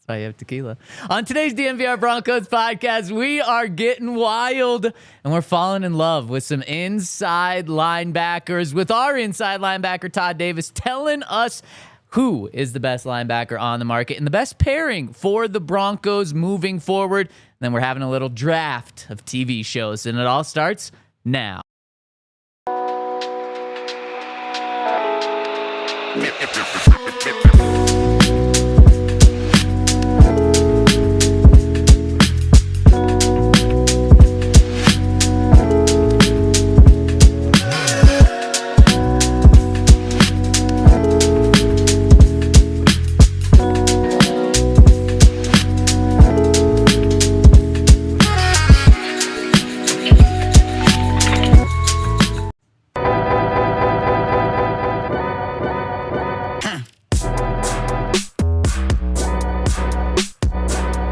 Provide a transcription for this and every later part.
That's why you have tequila. On today's DNVR Broncos podcast, we are getting wild, and we're falling in love with some inside linebackers, with our inside linebacker, Todd Davis, telling us who is the best linebacker on the market and the best pairing for the Broncos moving forward. And then we're having a little draft of TV shows, and it all starts now.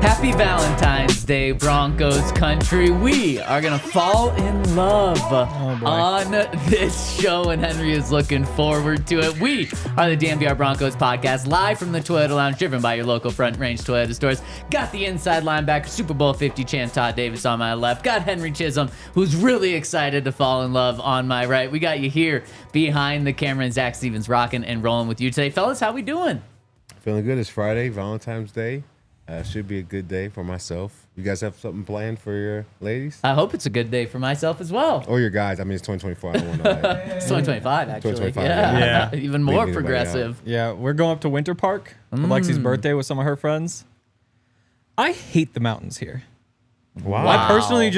Happy Valentines Day, Broncos Country. We are going to fall in love on this show, and Henry is looking forward to it. We are the DNVR Broncos Podcast, live from the Toyota Lounge, driven by your local Front Range Toyota stores. Got the inside linebacker, Super Bowl 50 champ Todd Davis on my left. Got Henry Chisholm, who's really excited to fall in love, on my right. We got you here behind the camera, and Zach Stevens rocking and rolling with you today. Fellas, how we doing? Feeling good. It's Friday, Valentine's Day. Should be a good day for myself. You guys have something planned for your ladies? I hope it's a good day for myself as well. Or your guys. I mean, it's 2024. I don't want to It's 2025, actually. 2025, yeah. Even more progressive. Yeah, we're going up to Winter Park for Lexi's birthday with some of her friends. I hate the mountains here. Wow. I personally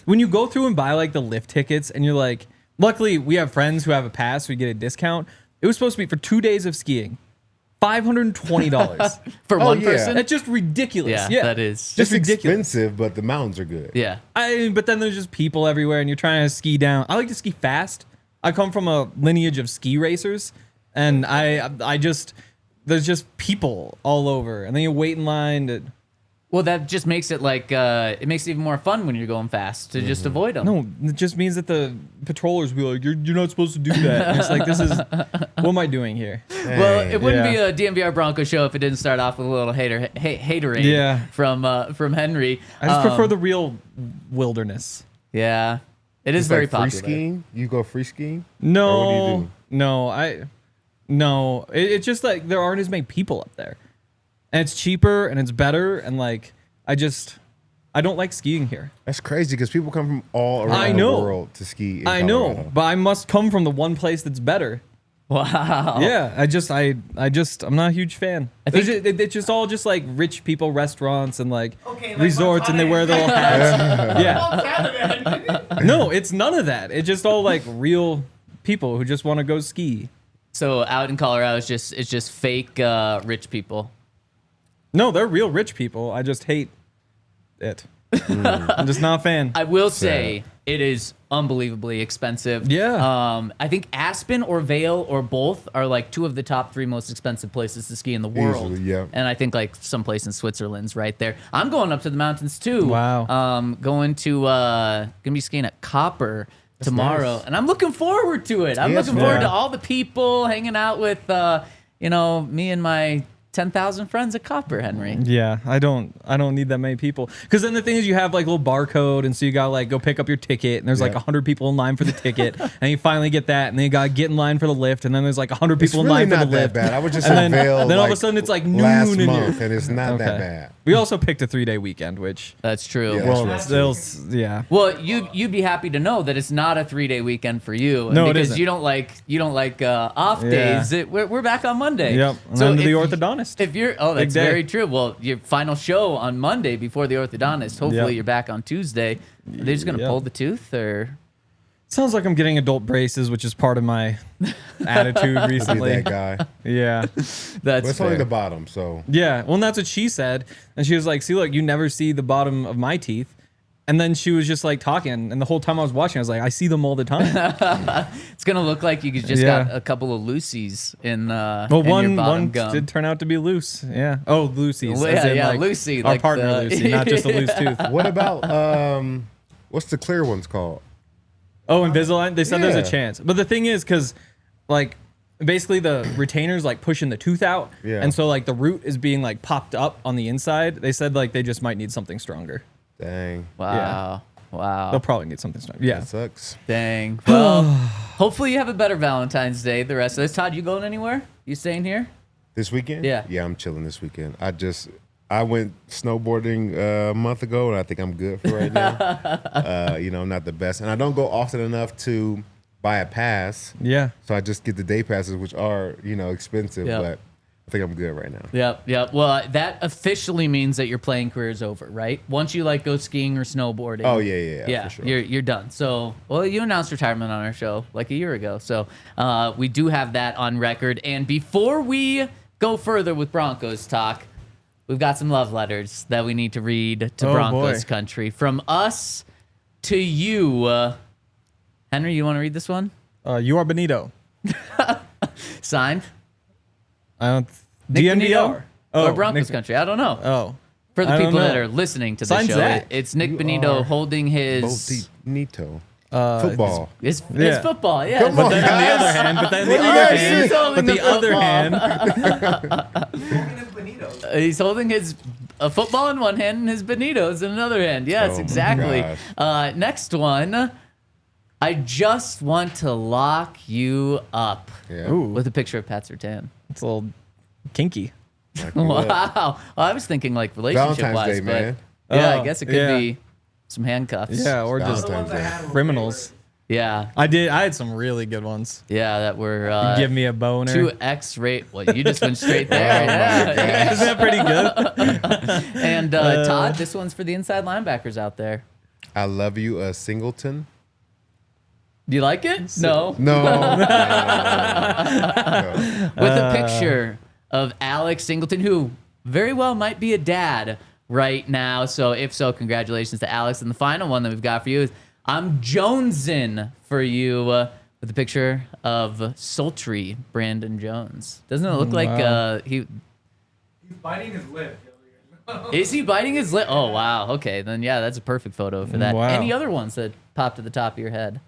when you go through and buy like the lift tickets and you're like, luckily we have friends who have a pass, so we get a discount. It was supposed to be for 2 days of skiing. $520 for one person. That's just ridiculous. Yeah, that is just ridiculous. Expensive, but the mountains are good. Yeah. But then there's just people everywhere, and you're trying to ski down. I like to ski fast. I come from a lineage of ski racers, and there's just people all over, and then you wait in line. Well, that just makes it like it makes it even more fun when you're going fast to just avoid them. No, it just means that the patrollers will be like, you're not supposed to do that. And it's like, what am I doing here? Well, it wouldn't be a DNVR Broncos show if it didn't start off with a little haterade from Henry. I just prefer the real wilderness. Yeah, it is very popular. Free skiing? You go free skiing? No, or what do you do? It's just like there aren't as many people up there. And it's cheaper and it's better, and like I don't like skiing here. That's crazy because people come from all around the world to ski in I Colorado. know, but I must come from the one place that's better. Wow. Yeah, I'm not a huge fan. It's just all just like rich people restaurants and like resorts, and they wear their little hats. Yeah. No, it's none of that. It's just all like real people who just want to go ski. So out in Colorado, it's just fake rich people. No, they're real rich people. I just hate it. I'm just not a fan. I will say it is unbelievably expensive. Yeah. I think Aspen or Vail or both are like two of the top 3 most expensive places to ski in the world. Easily, yeah. And I think like some place in Switzerland's right there. I'm going up to the mountains too. Wow. Going to gonna be skiing at Copper tomorrow, nice. and I'm looking forward to it. I'm looking forward to all the people hanging out with me and my 10,000 friends at Copper, Henry. Yeah, I don't need that many people. Because then the thing is, you have like a little barcode, and so you gotta like go pick up your ticket, and there's like 100 people in line for the ticket, and you finally get that, and then you gotta get in line for the lift, and then there's like 100 people in line for the lift. Bad. I would just and Vail, then all of a sudden it's like noon last in month, and it's not that bad. We also picked a 3-day weekend, which That's true. Yeah, Well, you'd be happy to know that it's not a 3-day weekend for you. No, because it isn't. you don't like off days. We're back on Monday. Yep. And then to the orthodontist. If you're that's very true. Well, your final show on Monday before the orthodontist. Hopefully you're back on Tuesday. Are they just gonna pull the tooth or? Sounds like I'm getting adult braces, which is part of my attitude recently. Be that guy. Yeah. That's It's only the bottom, so. Yeah. Well, and that's what she said. And she was like, see, look, you never see the bottom of my teeth. And then she was just like talking. And the whole time I was watching, I was like, I see them all the time. It's going to look like you just got a couple of Lucy's in your bottom one gum. did turn out to be loose. Yeah. Oh, Lucy's. Yeah, Lucy. Our partner, Lucy, not just a loose tooth. What about, what's the clear ones called? Oh, Invisalign? They said there's a chance. But the thing is, because, like, basically the retainer's like pushing the tooth out. Yeah. And so like the root is being like popped up on the inside. They said like they just might need something stronger. Dang. Wow. Wow. They'll probably need something stronger. Yeah. That sucks. Dang. Well, hopefully you have a better Valentine's Day the rest of this. Todd, you going anywhere? You staying here? This weekend? Yeah. Yeah, I'm chilling this weekend. I went snowboarding a month ago, and I think I'm good for right now. You know, I'm not the best. And I don't go often enough to buy a pass. Yeah. So I just get the day passes, which are, you know, expensive, Yep. but I think I'm good right now. Yep. Well, that officially means that your playing career is over, right? Once you like go skiing or snowboarding. Oh, yeah, for sure. You're done. So, well, you announced retirement on our show like a year ago. So, we do have that on record. And before we go further with Broncos talk, we've got some love letters that we need to read to Broncos country from us to you. Henry, you want to read this one? You are Benito. Signed? Nick DNVR Benito? or Broncos country. I don't know. Oh. For the I don't people that know. are listening to the Sign show, Zach. it's Nick You Benito are holding his Bonito. Football. It's Yeah. football. Yeah. Come But on, then on the guys. other hand, What do you guys hand, He's holding his football in one hand and his Benitos in another hand. Yes, Oh my exactly. gosh. Next one. I just want to lock you up. Yeah. Ooh, With a picture of Pat Surtain. it's a little kinky. Like, what? Wow. Well, I was thinking like relationship Valentine's wise, Day, but man. yeah, I Oh, guess it could yeah. be some handcuffs. Yeah, or just Valentine's Day. criminals. Yeah. I had some really good ones. Yeah, that were Give me a boner. 2X rate. Well, you just went straight there. Oh, my Yeah. Isn't that pretty good? And Todd, this one's for the inside linebackers out there. I love you, Singleton. Do you like it? No. No. With a picture of Alex Singleton, who very well might be a dad right now. So if so, congratulations to Alex. And the final one that we've got for you is I'm Jonesin' for you with a picture of sultry Brandon Jones. Doesn't it look like He's biting his lip. Is he biting his lip? Oh, wow. Okay, then yeah, that's a perfect photo for that. Wow. Any other ones that popped to the top of your head?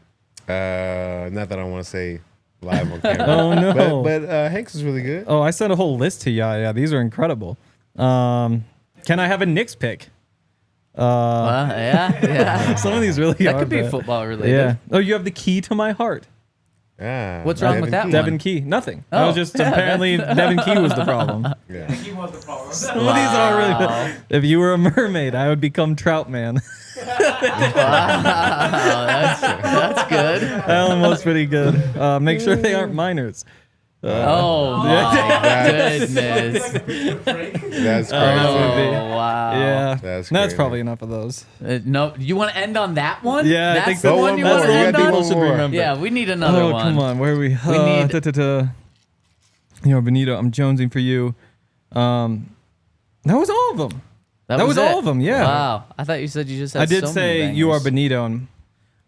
Not that I want to say live on camera. Oh, no. But Hanks is really good. Oh, I sent a whole list to Yaya. These are incredible. Can I have a Knicks pick? Yeah. Some of these really That are could be bad. football related. Yeah. Oh, you have the key to my heart. Ah, What's wrong with that Key. one? Devin Key. Nothing. That was Oh. just apparently Devin Key was the problem. Yeah. He was the problem. Some of these are really bad. If you were a mermaid, I would become Trout Man. That's good. That one was pretty good. Make sure they aren't minors. Oh my goodness. That's crazy. Oh wow. Yeah. That's crazy. probably enough of those. No, you want to end on that one? Yeah, I That's think the so. one One you more. want to You end gotta do on. one more. remember. Yeah, we need another Oh, one. come on. Where are we? need- You know, Benito, I'm jonesing for you. That was all of them. That was it? all of them, yeah. Wow. I thought you said you just had I did so say many you are bangers. Benito, and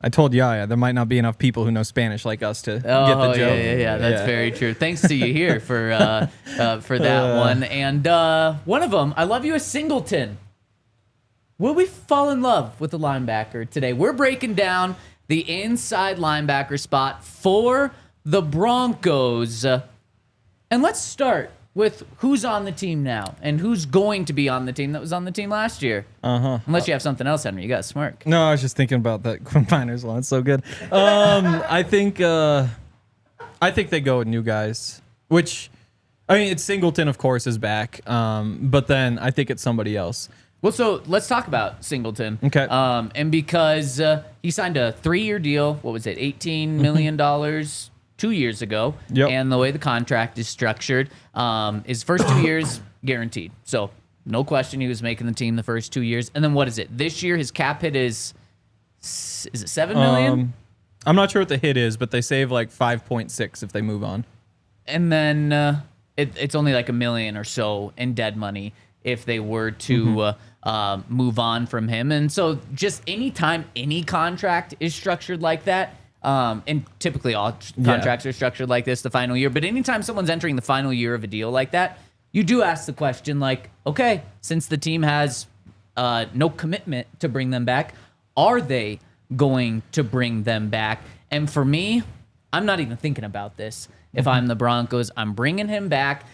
I told Yaya there might not be enough people who know Spanish like us to get the Oh joke. yeah. That's Yeah. very true. Thanks to you here for that one. And one of them, I love you, a Singleton. Will we fall in love with the linebacker today? We're breaking down the inside linebacker spot for the Broncos. And let's start with who's on the team now and who's going to be on the team that was on the team last year. Unless you have something else, Henry. You got to smirk. No, I was just thinking about that Miners one. It's so good. I think they go with new guys. Which, I mean, it's Singleton, of course, is back. But then I think it's somebody else. Well, so let's talk about Singleton. Okay. And because he signed a 3-year deal, what was it, $18 million 2 years ago. Yep. And the way the contract is structured, his first 2 years guaranteed. So no question he was making the team the first 2 years. And then what is it? This year his cap hit is it $7 million? I'm not sure what the hit is, but they save like 5.6 if they move on. And then it's only like $1 million or so in dead money if they were to move on from him. And so just anytime any contract is structured like that, and typically all contracts are structured like this the final year, but anytime someone's entering the final year of a deal like that, you do ask the question like, okay, since the team has no commitment to bring them back, are they going to bring them back? And for me, I'm not even thinking about this. if I'm the Broncos. I'm bringing him back.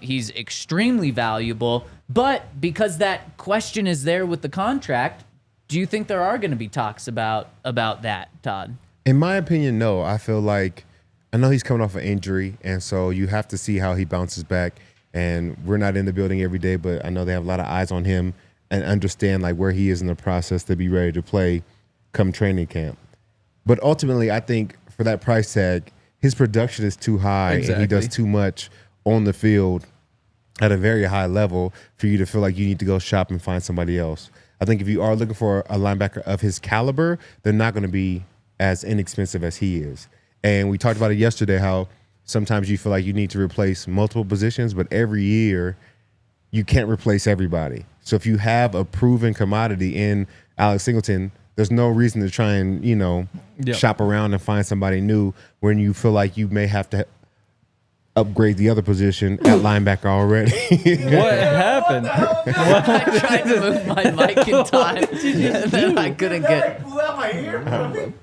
He's extremely valuable. But because that question is there with the contract, do you think there are going to be talks about that, Todd? In my opinion, no. I feel like I know he's coming off an injury, and so you have to see how he bounces back. And we're not in the building every day, but I know they have a lot of eyes on him and understand like where he is in the process to be ready to play come training camp. But ultimately, I think for that price tag, his production is too high and he does too much on the field at a very high level for you to feel like you need to go shop and find somebody else. I think if you are looking for a linebacker of his caliber, they're not going to be as inexpensive as he is. And we talked about it yesterday, how sometimes you feel like you need to replace multiple positions, but every year you can't replace everybody. So if you have a proven commodity in Alex Singleton, there's no reason to try and, shop around and find somebody new when you feel like you may have to upgrade the other position at linebacker already. What happened? I tried to move my mic in time, and then I couldn't get. Blew out my ear. I'm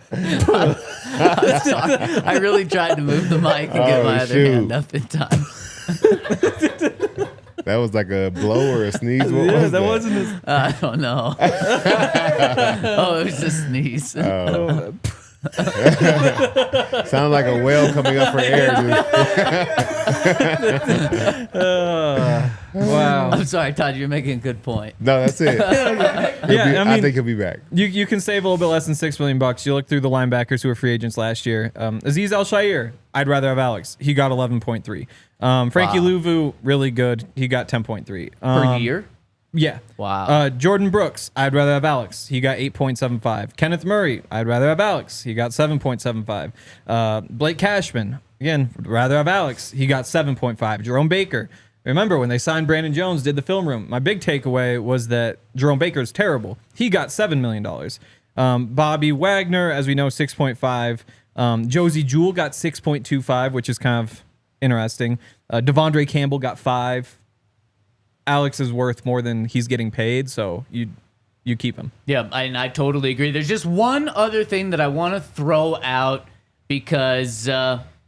sorry. I really tried to move the mic and get my other hand up in time. That was like a blow or a sneeze. What was that? Wasn't his. I don't know. Oh, it was a sneeze. Sounded like a whale coming up for air, dude. Wow. I'm sorry, Todd. You're making a good point. No, that's it. I think he'll be back. You can save a little bit less than $6 million. You look through the linebackers who were free agents last year. Azeez Al-Shaair, I'd rather have Alex. He got 11.3. Frankie Louvu, really good. He got 10.3 Per year? Yeah. Wow. Jordan Brooks, I'd rather have Alex. He got 8.75. Kenneth Murray, I'd rather have Alex. He got 7.75. Blake Cashman, again, rather have Alex. He got 7.5. Jerome Baker. Remember when they signed Brandon Jones, did the film room. My big takeaway was that Jerome Baker is terrible. He got $7 million. Bobby Wagner, as we know, 6.5. Josie Jewell got 6.25, which is kind of interesting. Devondre Campbell got 5. Alex is worth more than he's getting paid, so you keep him. Yeah, and I totally agree. There's just one other thing that I want to throw out because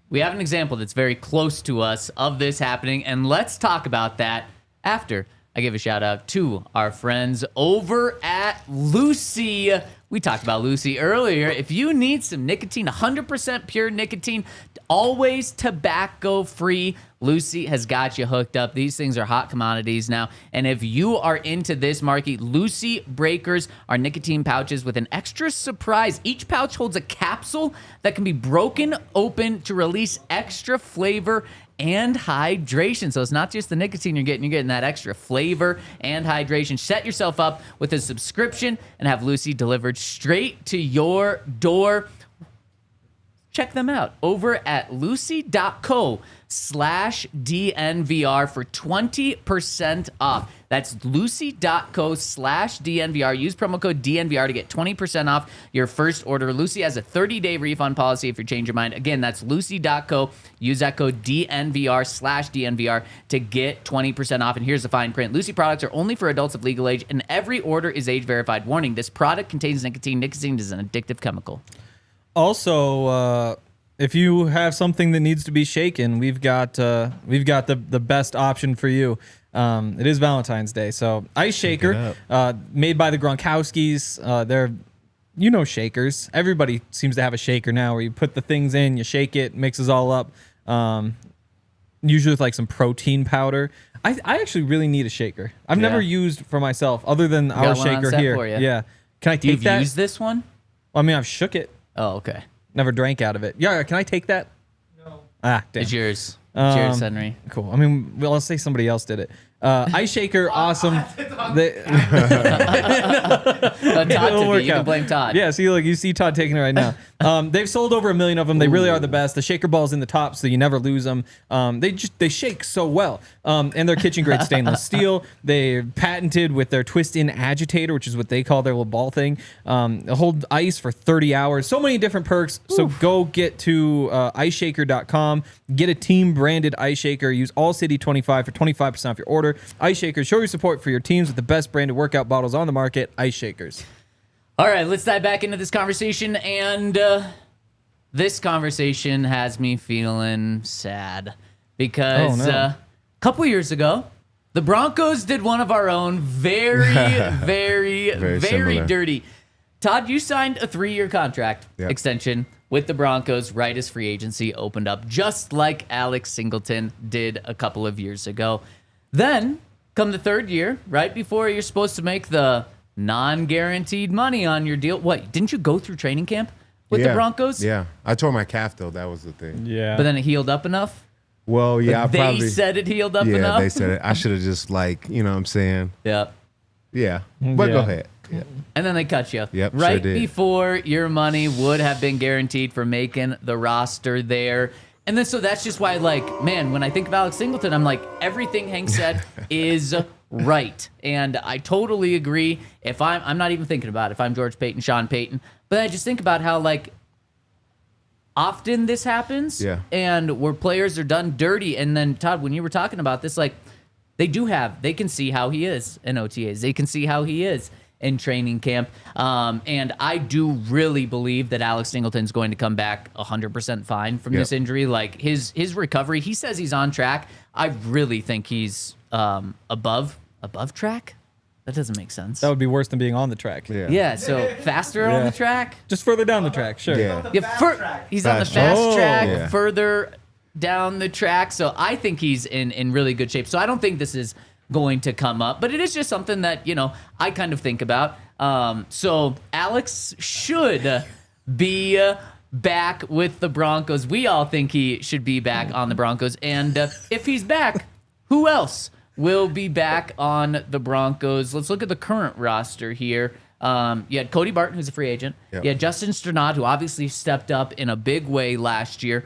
we have an example that's very close to us of this happening, and let's talk about that after I give a shout out to our friends over at Lucy. We talked about Lucy earlier. If you need some nicotine, 100% pure nicotine, always tobacco free, Lucy has got you hooked up. These things are hot commodities now. And if you are into this market, Lucy Breakers are nicotine pouches with an extra surprise. Each pouch holds a capsule that can be broken open to release extra flavor and hydration. So it's not just the nicotine you're getting that extra flavor and hydration. Set yourself up with a subscription and have Lucy delivered straight to your door. Check them out over at lucy.co/DNVR for 20% off. That's lucy.co/DNVR. Use promo code DNVR to get 20% off your first order. Lucy has a 30-day refund policy if you change your mind. Again, that's lucy.co. Use that code DNVR/DNVR to get 20% off. And here's the fine print. Lucy products are only for adults of legal age, and every order is age verified. Warning, this product contains nicotine. Nicotine is an addictive chemical. Also, if you have something that needs to be shaken, we've got the best option for you. It is Valentine's Day, so Ice Shaker, made by the Gronkowskis. They're shakers. Everybody seems to have a shaker now, where you put the things in, you shake it, mixes all up. Usually with like some protein powder. I actually really need a shaker. I've never used for myself other than our shaker here. Yeah, can I take that? You've used this one? Well, I mean, I've shook it. Oh, okay. Never drank out of it. Yeah, can I take that? No. Ah, damn. It's yours. Cheers, Henry. Cool. I mean, well, let's say somebody else did it. Ice Shaker, awesome. Todd took it. You can blame Todd. Yeah, see, look, you see Todd taking it right now. They've sold over 1 million of them. They really are the best. The shaker ball's in the top, so you never lose them. They shake so well. And they're kitchen grade stainless steel. They're patented with their twist-in agitator, which is what they call their little ball thing. They hold ice for 30 hours. So many different perks. So go get to iceshaker.com. Get a team-branded Ice Shaker. Use AllCity25 for 25% off your order. Ice Shakers, show your support for your teams with the best branded workout bottles on the market. Ice Shakers. All right, let's dive back into this conversation and the this conversation has me feeling sad because a couple years ago, the Broncos did one of our own very, very similar. dirty. Todd, you signed a 3-year contract extension with the Broncos right as free agency opened up, just like Alex Singleton did a couple of years ago. Then, come the 3rd year, right before you're supposed to make the non-guaranteed money on your deal. What, didn't you go through training camp with the Broncos? Yeah. I tore my calf, though. That was the thing. Yeah. But then it healed up enough? Well, yeah, I They probably said it healed up yeah, enough? they said it. I should have just you know what I'm saying? Yeah. Yeah. But go Yeah. ahead. Yeah. And then they cut you. Yep, sure right did. before your money would have been guaranteed for making the roster there. And then so that's just why, man, when I think of Alex Singleton, I'm like, everything Hank said is right. And I totally agree. If I'm not even thinking about it, if I'm George Payton, Sean Payton, but I just think about how, often this happens, and where players are done dirty. And then, Todd, when you were talking about this, they can see how he is in OTAs. They can see how he is in training camp. And I do really believe that Alex Singleton's going to come back 100% fine from this injury. His recovery, he says he's on track. I really think he's above track. That doesn't make sense. That would be worse than being on the track. Yeah, so faster on the track. Just further down the track, sure. Yeah. He's on the Fast fast track, Yeah. further down the track. So I think he's in really good shape. So I don't think this is going to come up, but it is just something that, I kind of think about. So Alex should be back with the Broncos. We all think he should be back on the Broncos. And if he's back, who else will be back on the Broncos? Let's look at the current roster here. You had Cody Barton, who's a free agent. Yep. You had Justin Strnad, who obviously stepped up in a big way last year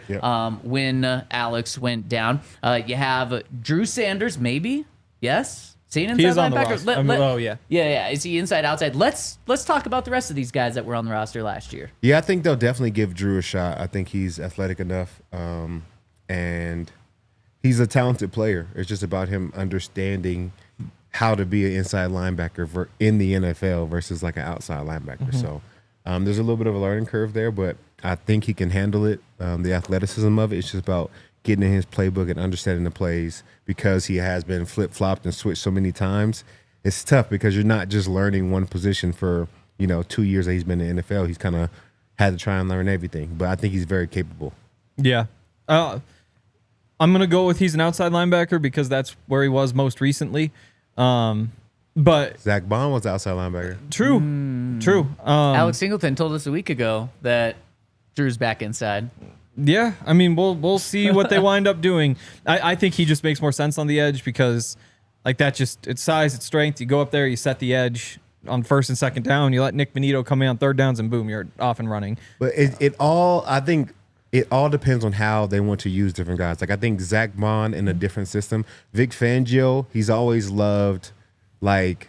when Alex went down. You have Drew Sanders, maybe? Yes? Seen inside He is on the linebacker? roster. Yeah. Is he inside, outside? Let's talk about the rest of these guys that were on the roster last year. Yeah, I think they'll definitely give Drew a shot. I think he's athletic enough, and he's a talented player. It's just about him understanding how to be an inside linebacker in the NFL versus an outside linebacker. So there's a little bit of a learning curve there, but I think he can handle it. The athleticism of it, it's just about getting in his playbook and understanding the plays because he has been flip-flopped and switched so many times. It's tough because you're not just learning one position for, 2 years that he's been in the NFL. He's kind of had to try and learn everything, but I think he's very capable. Yeah. I'm going to go with he's an outside linebacker because that's where he was most recently. But Zack Baun was outside linebacker. True. Alex Singleton told us a week ago that Drew's back inside. Yeah, I mean, we'll see what they wind up doing. I think he just makes more sense on the edge because, it's size, it's strength. You go up there, you set the edge on first and second down. You let Nick Benito come in on third downs, and boom, you're off and running. But I think it all depends on how they want to use different guys. I think Zack Baun in a different system. Vic Fangio, he's always loved big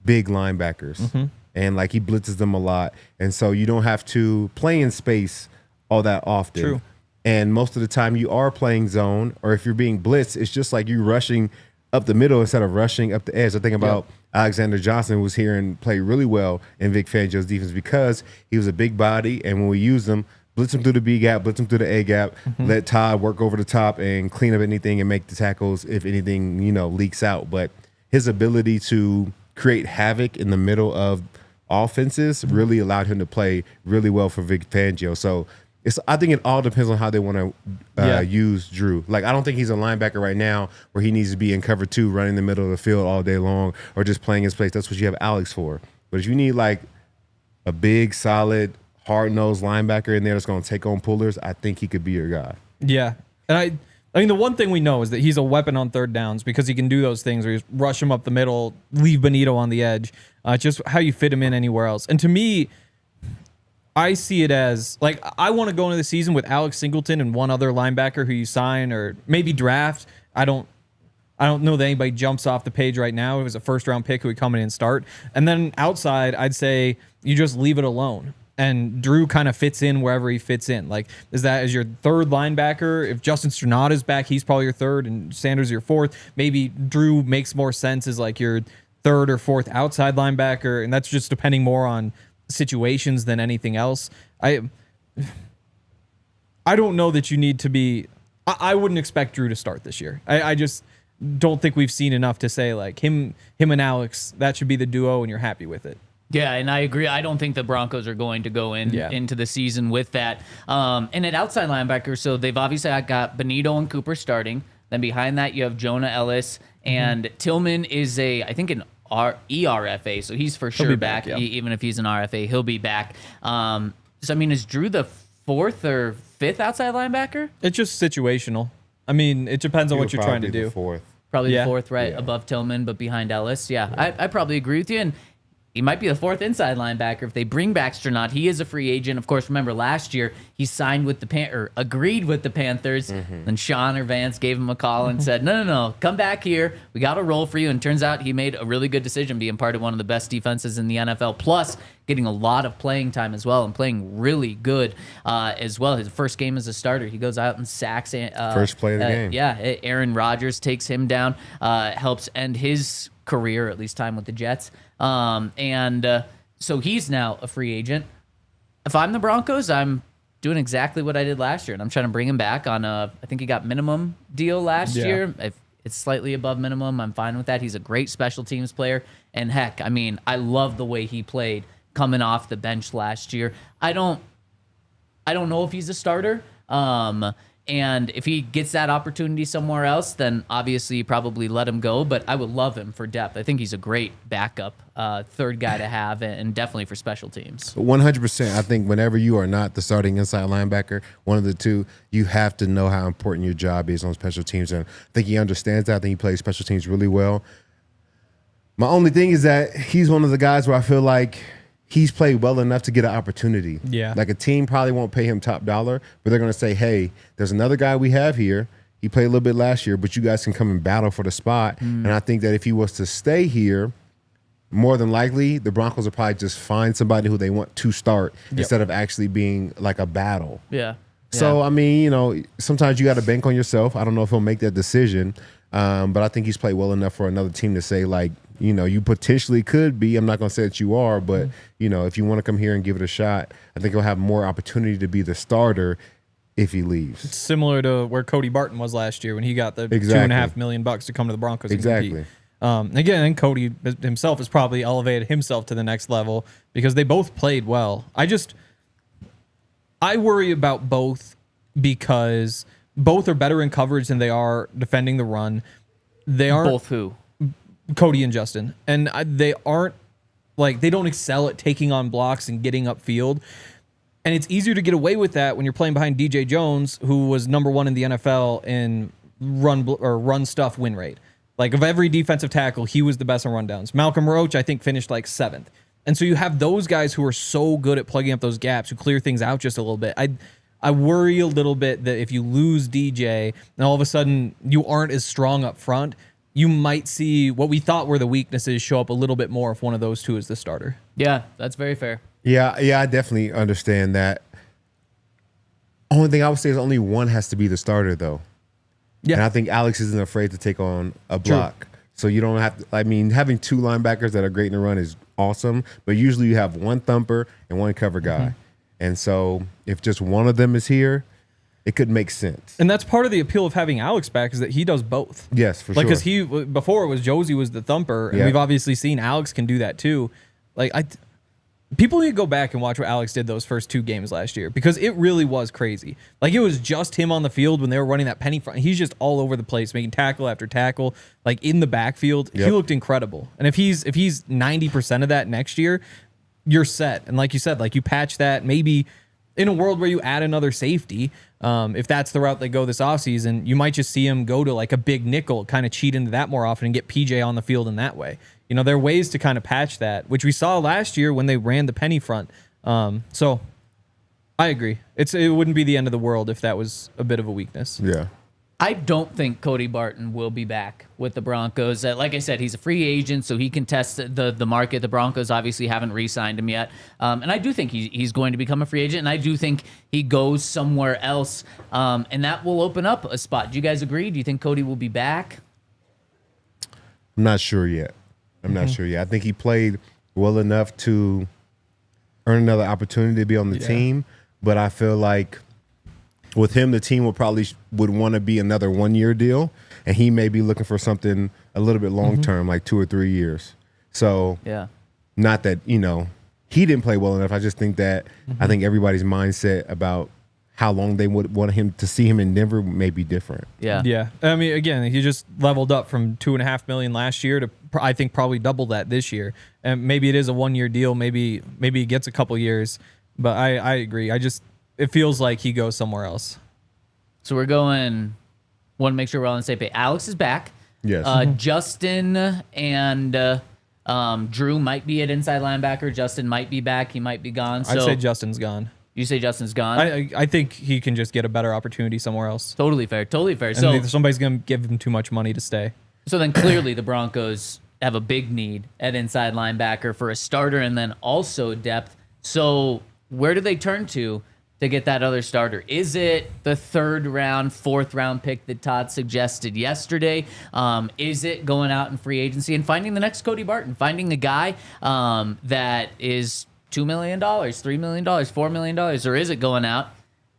linebackers, and he blitzes them a lot, and so you don't have to play in space all that often. True. And most of the time you are playing zone, or if you're being blitzed, it's just you rushing up the middle instead of rushing up the edge. I think about Alexander Johnson was here and played really well in Vic Fangio's defense because he was a big body, and when we used him, blitz him through the B gap, blitz him through the A gap, let Todd work over the top and clean up anything and make the tackles if anything, leaks out. But his ability to create havoc in the middle of offenses really allowed him to play really well for Vic Fangio. So I think it all depends on how they want to use Drew. I don't think he's a linebacker right now where he needs to be in cover 2, running the middle of the field all day long or just playing his place. That's what you have Alex for. But if you need a big, solid, hard-nosed linebacker in there that's going to take on pullers, I think he could be your guy. Yeah. And I mean, the one thing we know is that he's a weapon on third downs because he can do those things where you rush him up the middle, leave Benito on the edge. Just how you fit him in anywhere else. And to me, I see it as I want to go into the season with Alex Singleton and one other linebacker who you sign or maybe draft. I don't know that anybody jumps off the page right now. It was a first-round pick who would come in and start. And then outside, I'd say you just leave it alone. And Drew kind of fits in wherever he fits in. Is that as your third linebacker? If Justin Strnad is back, he's probably your third, and Sanders your fourth. Maybe Drew makes more sense as your third or fourth outside linebacker, and that's just depending more on situations than anything else. I don't know that you need to be. I wouldn't expect Drew to start this year. I just don't think we've seen enough to say like him and Alex, that should be the duo, and you're happy with it. Yeah, and I agree. I don't think the Broncos are going to go into the season with that. And at outside linebacker, so they've obviously got Benito and Cooper starting. Then behind that, you have Jonah Ellis, and Tillman is I think an ERFA, so he's for sure back. Even if he's an RFA, he'll be back. So I mean, is Drew the fourth or fifth outside linebacker? It's just situational. I mean, it depends on what you're trying to do. Probably the fourth, right? Yeah. Above Tillman, but behind Ellis. Yeah. I probably agree with you. And he might be the fourth inside linebacker if they bring back Sternad. He is a free agent. Of course, remember last year he signed with agreed with the Panthers. Then Sean or Vance gave him a call and said, no, come back here. We got a role for you. And turns out he made a really good decision, being part of one of the best defenses in the NFL, plus getting a lot of playing time as well and playing really good as well. His first game as a starter, he goes out and sacks. First play of the game. Yeah, Aaron Rodgers takes him down, helps end his career, at least time with the Jets. So he's now a free agent. If I'm the Broncos, I'm doing exactly what I did last year, and I'm trying to bring him back on I think he got minimum deal last year. If it's slightly above minimum, I'm fine with that. He's a great special teams player, and heck, I mean, I love the way he played coming off the bench last year. I don't know if he's a starter. And if he gets that opportunity somewhere else, then obviously you probably let him go. But I would love him for depth. I think he's a great backup, third guy to have, and definitely for special teams. 100%. I think whenever you are not the starting inside linebacker, one of the two, you have to know how important your job is on special teams. And I think he understands that. I think he plays special teams really well. My only thing is that he's one of the guys where I feel like he's played well enough to get an opportunity. Yeah. Like a team probably won't pay him top dollar, but they're going to say, hey, there's another guy we have here. He played a little bit last year, but you guys can come and battle for the spot. And I think that if he was to stay here, more than likely the Broncos will probably just find somebody who they want to start instead of actually being like a battle. Yeah. So, I mean, you know, sometimes you got to bank on yourself. I don't know if he'll make that decision, but I think he's played well enough for another team to say, like, you know, you potentially could be. I'm not going to say that you are, but, you know, if you want to come here and give it a shot, I think he'll have more opportunity to be the starter if he leaves. It's similar to where Cody Barton was last year when he got the $2.5 million to come to the Broncos. Exactly. Again, and Cody himself has probably elevated himself to the next level because they both played well. I worry about both because both are better in coverage than they are defending the run. They aren't both who? Cody and Justin, and they aren't like they don't excel at taking on blocks and getting upfield. And it's easier to get away with that when you're playing behind DJ Jones, who was number 1 in the NFL in run stuff win rate. Like of every defensive tackle, he was the best on rundowns. Malcolm Roach, I think, finished like 7th. And so you have those guys who are so good at plugging up those gaps, who clear things out just a little bit. I worry a little bit that if you lose DJ and all of a sudden you aren't as strong up front, you might see what we thought were the weaknesses show up a little bit more if one of those two is the starter. Yeah, that's very fair. Yeah, I definitely understand that. Only thing I would say is only one has to be the starter, though. Yeah. And I think Alex isn't afraid to take on a block. True. So you don't have to, I mean, having 2 linebackers that are great in the run is awesome, but usually you have one thumper and one cover guy. And so if just one of them is here, it could make sense. And that's part of the appeal of having Alex back is that he does both. Yes, for sure. Like, because before it was Josie was the thumper, and we've obviously seen Alex can do that too. Like, people need to go back and watch what Alex did those first 2 games last year because it really was crazy. Like, it was just him on the field when they were running that penny front. He's just all over the place, making tackle after tackle, like in the backfield. He looked incredible. And if he's 90% of that next year, you're set. And like you said, like you patch that maybe in a world where you add another safety, if that's the route they go this offseason, you might just see him go to like a big nickel, kind of cheat into that more often and get PJ on the field in that way. You know, there are ways to kind of patch that, which we saw last year when they ran the penny front. So I agree. It wouldn't be the end of the world if that was a bit of a weakness. Yeah. I don't think Cody Barton will be back with the Broncos. Like I said, he's a free agent, so he can test the market. The Broncos obviously haven't re-signed him yet. And I do think he's going to become a free agent, and I do think he goes somewhere else, and that will open up a spot. Do you guys agree? Do you think Cody will be back? I'm not sure yet. I think he played well enough to earn another opportunity to be on the team, but I feel like With him, the team would want to be another 1-year deal, and he may be looking for something a little bit long term, like 2 or 3 years. So, not that he didn't play well enough. I just think that I think everybody's mindset about how long they would want him to see him in Denver may be different. Yeah. I mean, again, he just leveled up from $2.5 million last year to I think probably double that this year. And maybe it is a 1-year deal. Maybe he gets a couple years. But I agree. It feels like he goes somewhere else. So want to make sure we're all on the same page. Alex is back. Yes. Justin and Drew might be at inside linebacker. Justin might be back. He might be gone. I'd say Justin's gone. You say Justin's gone? I think he can just get a better opportunity somewhere else. Totally fair. And so somebody's going to give him too much money to stay. So then clearly the Broncos have a big need at inside linebacker for a starter and then also depth. So where do they turn to get that other starter? Is it the 3rd round, 4th round pick that Todd suggested yesterday? Is it going out in free agency and finding the next Cody Barton, finding a guy that is $2 million, $3 million, $4 million, or is it going out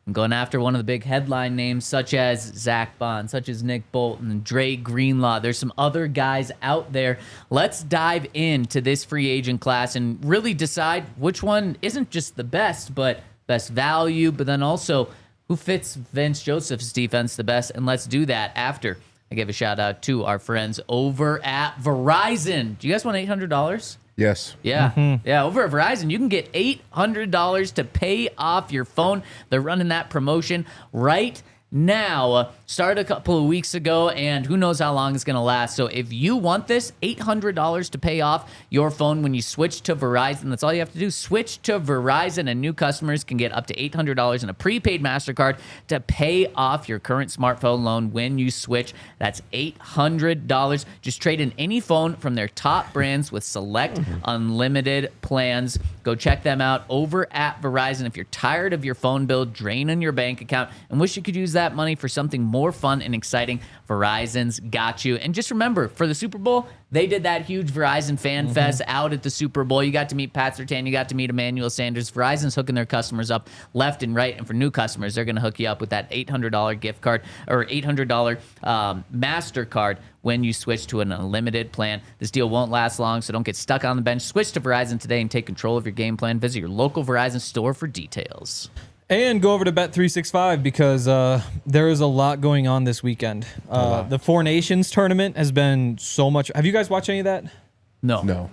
and going after one of the big headline names such as Zack Baun, such as Nick Bolton, Dre Greenlaw? There's some other guys out there. Let's dive into this free agent class and really decide which one isn't just the best, but best value, but then also who fits Vance Joseph's defense the best. And let's do that after I give a shout out to our friends over at Verizon. Do you guys want $800? Yes. Yeah. Yeah. Over at Verizon, you can get $800 to pay off your phone. They're running that promotion right now. Started a couple of weeks ago, and who knows how long it's going to last. So if you want this, $800 to pay off your phone when you switch to Verizon. That's all you have to do. Switch to Verizon, and new customers can get up to $800 in a prepaid MasterCard to pay off your current smartphone loan when you switch. That's $800. Just trade in any phone from their top brands with select unlimited plans. Go check them out over at Verizon. If you're tired of your phone bill draining your bank account and wish you could use that money for something more fun and exciting, Verizon's got you. And just remember, for the Super Bowl, they did that huge Verizon Fan Fest out at the Super Bowl. You got to meet Pat Surtain. You got to meet Emmanuel Sanders. Verizon's hooking their customers up left and right. And for new customers, they're going to hook you up with that $800 gift card or $800 MasterCard when you switch to an unlimited plan. This deal won't last long, so don't get stuck on the bench. Switch to Verizon today and take control of your game plan. Visit your local Verizon store for details. And go over to Bet365 because there is a lot going on this weekend. The Four Nations tournament has been so much. Have you guys watched any of that? No.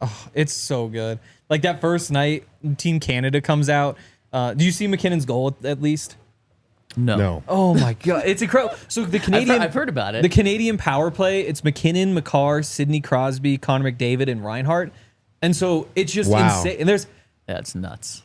Oh, it's so good. Like that first night, Team Canada comes out. Do you see McKinnon's goal at least? No. Oh my God, it's incredible. So the Canadian, I've heard about it. The Canadian power play. It's McKinnon, McCarr, Sidney Crosby, Connor McDavid, and Reinhart. And so it's just insane. And there's that's nuts.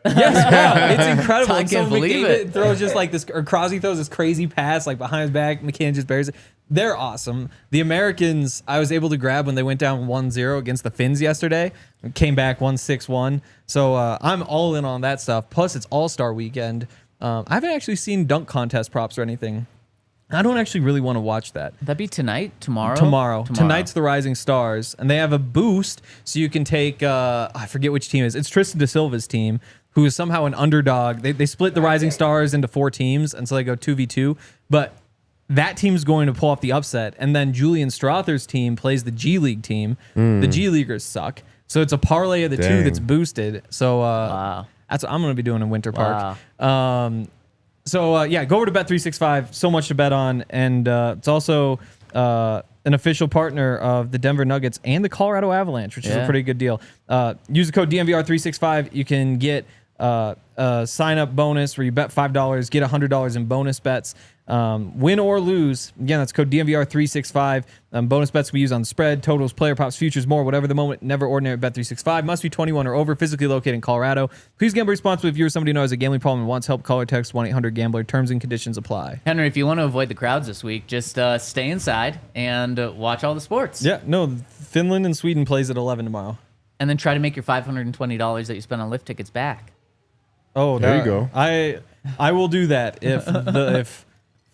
It's incredible. I can't believe it. Throws just like this, or Crosby throws this crazy pass like behind his back. McKinnon just buries it. They're awesome. The Americans, I was able to grab when they went down 1-0 against the Finns yesterday. Came back 1-6-1. So I'm all in on that stuff. Plus, it's All-Star weekend. I haven't actually seen dunk contest props or anything. I don't actually really want to watch that. That'd be tonight? Tomorrow? Tomorrow. Tonight's the Rising Stars. And they have a boost so you can take, I forget which team it is. It's Tristan da Silva's team, who is somehow an underdog. They split the Rising Stars into 4 teams, and so they go 2v2. But that team's going to pull off the upset. And then Julian Strother's team plays the G League team. The G Leaguers suck. So it's a parlay of the two that's boosted. So Wow. That's what I'm going to be doing in Winter Park. So go over to Bet365. So much to bet on. And it's also an official partner of the Denver Nuggets and the Colorado Avalanche, which is a pretty good deal. Use the code DNVR365. You can get a sign-up bonus where you bet $5, get $100 in bonus bets. Win or lose. Again, that's code DNVR365. Bonus bets we use on spread, totals, player props, futures, more, whatever the moment. Never ordinary at Bet365. Must be 21 or over, physically located in Colorado. Please gamble responsibly. If you're somebody who has a gambling problem and wants help, call or text 1-800-GAMBLER. Terms and conditions apply. Henry, if you want to avoid the crowds this week, just stay inside and watch all the sports. Yeah, no, Finland and Sweden plays at 11 tomorrow. And then try to make your $520 that you spent on lift tickets back. Oh, there you go. I will do that if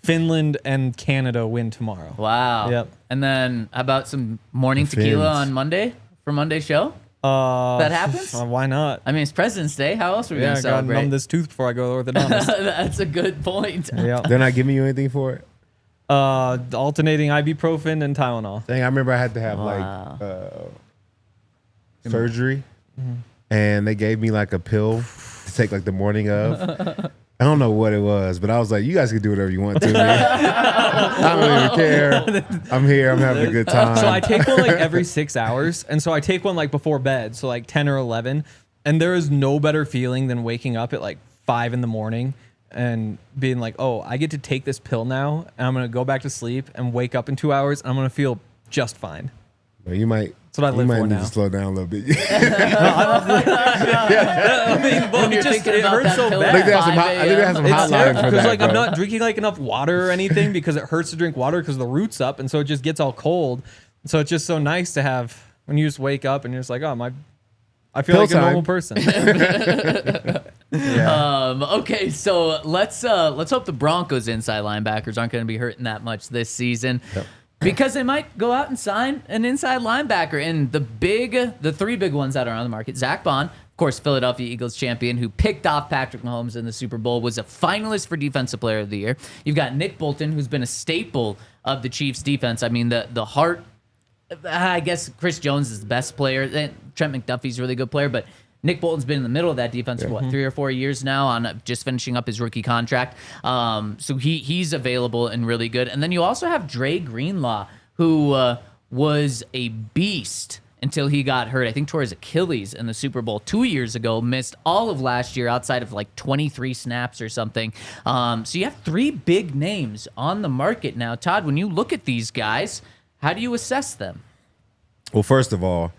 Finland and Canada win tomorrow. Wow. Yep. And then how about some morning tequila on Monday for Monday's show? That happens? Why not? I mean, it's President's Day. How else are we Yeah, going I to gotta celebrate? numb this tooth before I go to the orthodontist. That's a good point. Yeah. They're not giving you anything for it? Alternating ibuprofen and Tylenol. Dang, I remember I had to have surgery, and they gave me like a pill to take like the morning of. I don't know what it was, but I was like, you guys can do whatever you want to me. I don't even care. I'm here. I'm having a good time. So I take one like every 6 hours, and so I take one like before bed, so like 10 or 11, and there is no better feeling than waking up at like 5 in the morning and being like, oh, I get to take this pill now, and I'm gonna go back to sleep and wake up in 2 hours, and I'm gonna feel just fine. Well, you might. That's what I live you might for need now. to slow down a little bit. I mean, well, You're it just thinking it about hurts that so pill bad. I think they have some, 5 I think they have some It's hotlines terrible for because that. like I'm bro. not drinking like enough water or anything because it hurts to drink water because the root's up, and so it just gets all cold. So it's just so nice to have when you just wake up and you're just like, oh I feel Pill like a time. normal person. Okay, so let's hope the Broncos inside linebackers aren't going to be hurting that much this season. Yep. Because they might go out and sign an inside linebacker. And the three big ones that are on the market, Zack Baun, of course, Philadelphia Eagles champion, who picked off Patrick Mahomes in the Super Bowl, was a finalist for Defensive Player of the Year. You've got Nick Bolton, who's been a staple of the Chiefs' defense. I mean, the heart, I guess Chris Jones is the best player. Trent McDuffie's a really good player, but Nick Bolton's been in the middle of that defense for 3 or 4 years now, on just finishing up his rookie contract. So he's available and really good. And then you also have Dre Greenlaw, who was a beast until he got hurt. I think tore his Achilles in the Super Bowl 2 years ago. Missed all of last year outside of like 23 snaps or something. So you have 3 big names on the market now. Todd, when you look at these guys, how do you assess them? Well, first of all,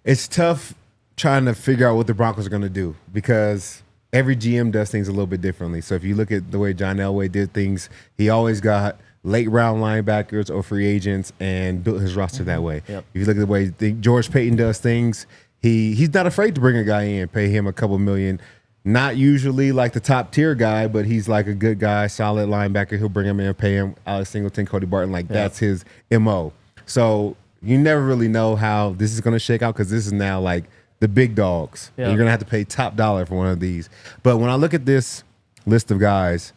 it's tough trying to figure out what the Broncos are going to do because every GM does things a little bit differently. So if you look at the way John Elway did things, he always got late round linebackers or free agents and built his roster that way. Yep. If you look at the way George Payton does things, he's not afraid to bring a guy in, pay him a couple million. Not usually like the top tier guy, but he's like a good guy, solid linebacker. He'll bring him in, pay him. Alex Singleton, Cody Barton, that's his MO. So you never really know how this is going to shake out because this is now like the big dogs. Yeah. And you're going to have to pay top dollar for one of these. But when I look at this list of guys,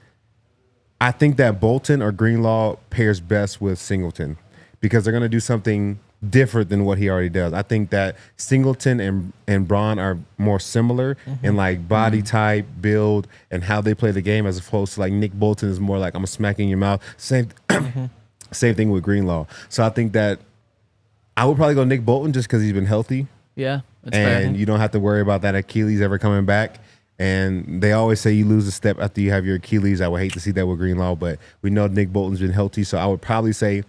I think that Bolton or Greenlaw pairs best with Singleton because they're going to do something different than what he already does. I think that Singleton and Braun are more similar in like body type, build, and how they play the game as opposed to like Nick Bolton is more like I'm going to smack you in your mouth. Same thing with Greenlaw. So I think that I would probably go Nick Bolton just because he's been healthy. Yeah, that's And fair. you don't have to worry about that Achilles ever coming back. And they always say you lose a step after you have your Achilles. I would hate to see that with Greenlaw, but we know Nick Bolton's been healthy. So I would probably say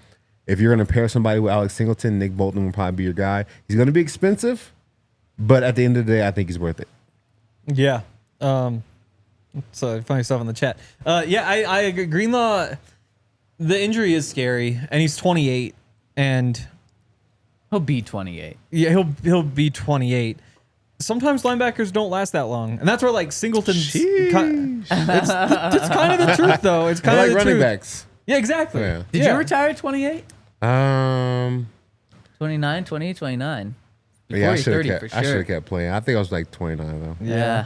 if you're going to pair somebody with Alex Singleton, Nick Bolton will probably be your guy. He's going to be expensive, but at the end of the day, I think he's worth it. Yeah. So funny stuff in the chat. I agree. Greenlaw, the injury is scary, and he's 28, and He'll be 28. yeah, he'll be 28. Sometimes linebackers don't last that long, and that's where like Singleton's. It's kind of the truth, though. It's kind I of like the running truth. backs. Yeah, exactly. Yeah. Did you retire at 28? 29, 28, 29. Before Yeah, I you're should 30 have for kept. I should sure. have kept playing. I think I was like 29 though. Yeah.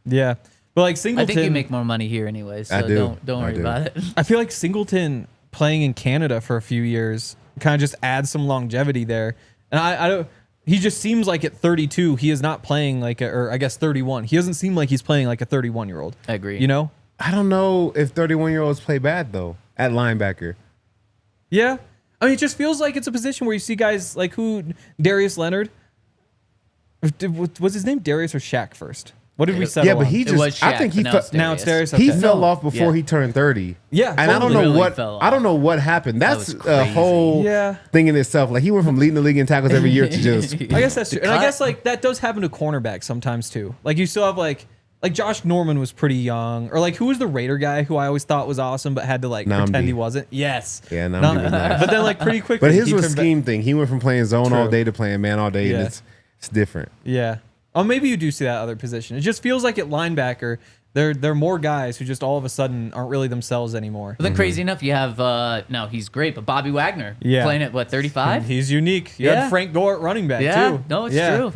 Yeah, but like I Singleton, think you make more money here anyway, so I do. don't I worry do. about it. I feel like Singleton playing in Canada for a few years kind of just adds some longevity there. And I don't. He just seems like at 32, he is not playing like, or I guess 31. He doesn't seem like he's playing like a 31-year-old. I agree. You know? I don't know if 31-year-olds play bad though at linebacker. Yeah. I mean, it just feels like it's a position where you see guys like Darius Leonard. Was his name Darius or Shaq first? What did we settle Yeah, but on? he It just. was I think Shaq, he but felt. Now it's Darius. He Okay. fell No, off before yeah. he turned 30. Yeah, and I don't know totally what fell I don't off. know what happened. That's was a crazy. whole Yeah. thing in itself. Like he went from leading the league in tackles every year to just. I guess that's true. And I cut. guess like that does happen to cornerbacks sometimes too. Like you still have like Josh Norman was pretty young, or like who was the Raider guy who I always thought was awesome but had to like Nnamdi. pretend he wasn't. Yes. Yeah, Nnamdi was nice. But then like pretty quickly. But his he was turned back- scheme thing. He went from playing zone all True. day to playing man all day, Yeah. and it's different. Yeah. Oh, maybe you do see that other position. It just feels like at linebacker, They're more guys who just all of a sudden aren't really themselves anymore. But then crazy enough, you have no, he's great, but Bobby Wagner playing at what 35? He's unique. You had Frank Gore at running back too. No, it's true.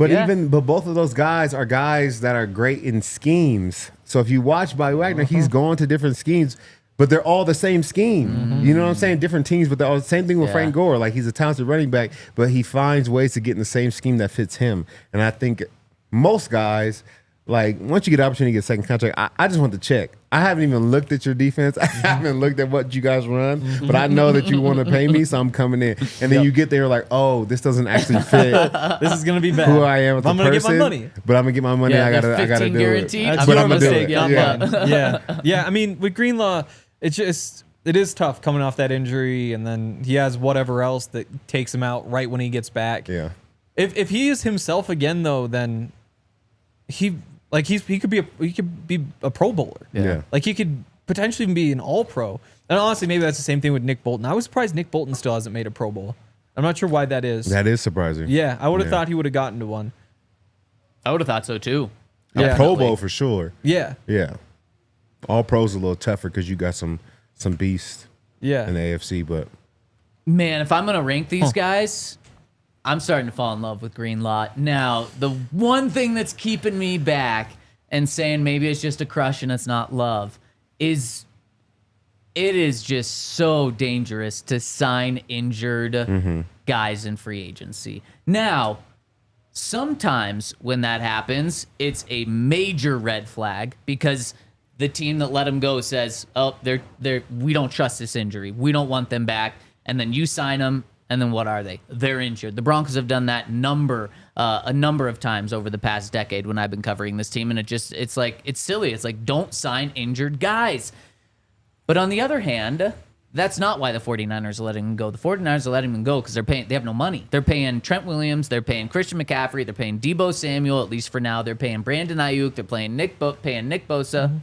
But both of those guys are guys that are great in schemes. So if you watch Bobby Wagner, he's going to different schemes, but they're all the same scheme. You know what I'm saying? Different teams, but they're all the same thing with Frank Gore. Like, he's a talented running back, but he finds ways to get in the same scheme that fits him. And I think most guys, like, once you get the opportunity to get a second contract, I just want to check. I haven't even looked at your defense. I haven't looked at what you guys run, but I know that you want to pay me, so I'm coming in. And then you get there like, oh, this doesn't actually fit. This is gonna be bad. Who I am with I'm the gonna person, get my money. But I'm gonna get my money. I gotta do guaranteed. it. That's But your I'm gonna do mistake, it. yeah. I mean, with Greenlaw, it is tough coming off that injury, and then he has whatever else that takes him out right when he gets back. Yeah. If he is himself again, though, then he could be a Pro Bowler. Yeah. Like, he could potentially even be an All Pro. And honestly, maybe that's the same thing with Nick Bolton. I was surprised Nick Bolton still hasn't made a Pro Bowl. I'm not sure why that is. That is surprising. Yeah, I would have thought he would have gotten to one. I would have thought so too. A Pro Bowl for sure. Yeah. Yeah. All pros a little tougher because you got some beasts Yeah. in the AFC, but Man, if I'm gonna rank these guys, I'm starting to fall in love with Greenlaw. Now, the one thing that's keeping me back and saying maybe it's just a crush and it's not love is it is just so dangerous to sign injured guys in free agency. Now, sometimes when that happens, it's a major red flag because the team that let him go says, "Oh, we don't trust this injury. We don't want them back." And then you sign them, and then what are they? They're injured. The Broncos have done that a number of times over the past decade when I've been covering this team, and it's like it's silly. It's like, don't sign injured guys. But on the other hand, that's not why the 49ers are letting him go. The 49ers are letting him go because they have no money. They're paying Trent Williams, they're paying Christian McCaffrey, they're paying Deebo Samuel, at least for now. They're paying Brandon Ayuk, they're paying Nick Bosa.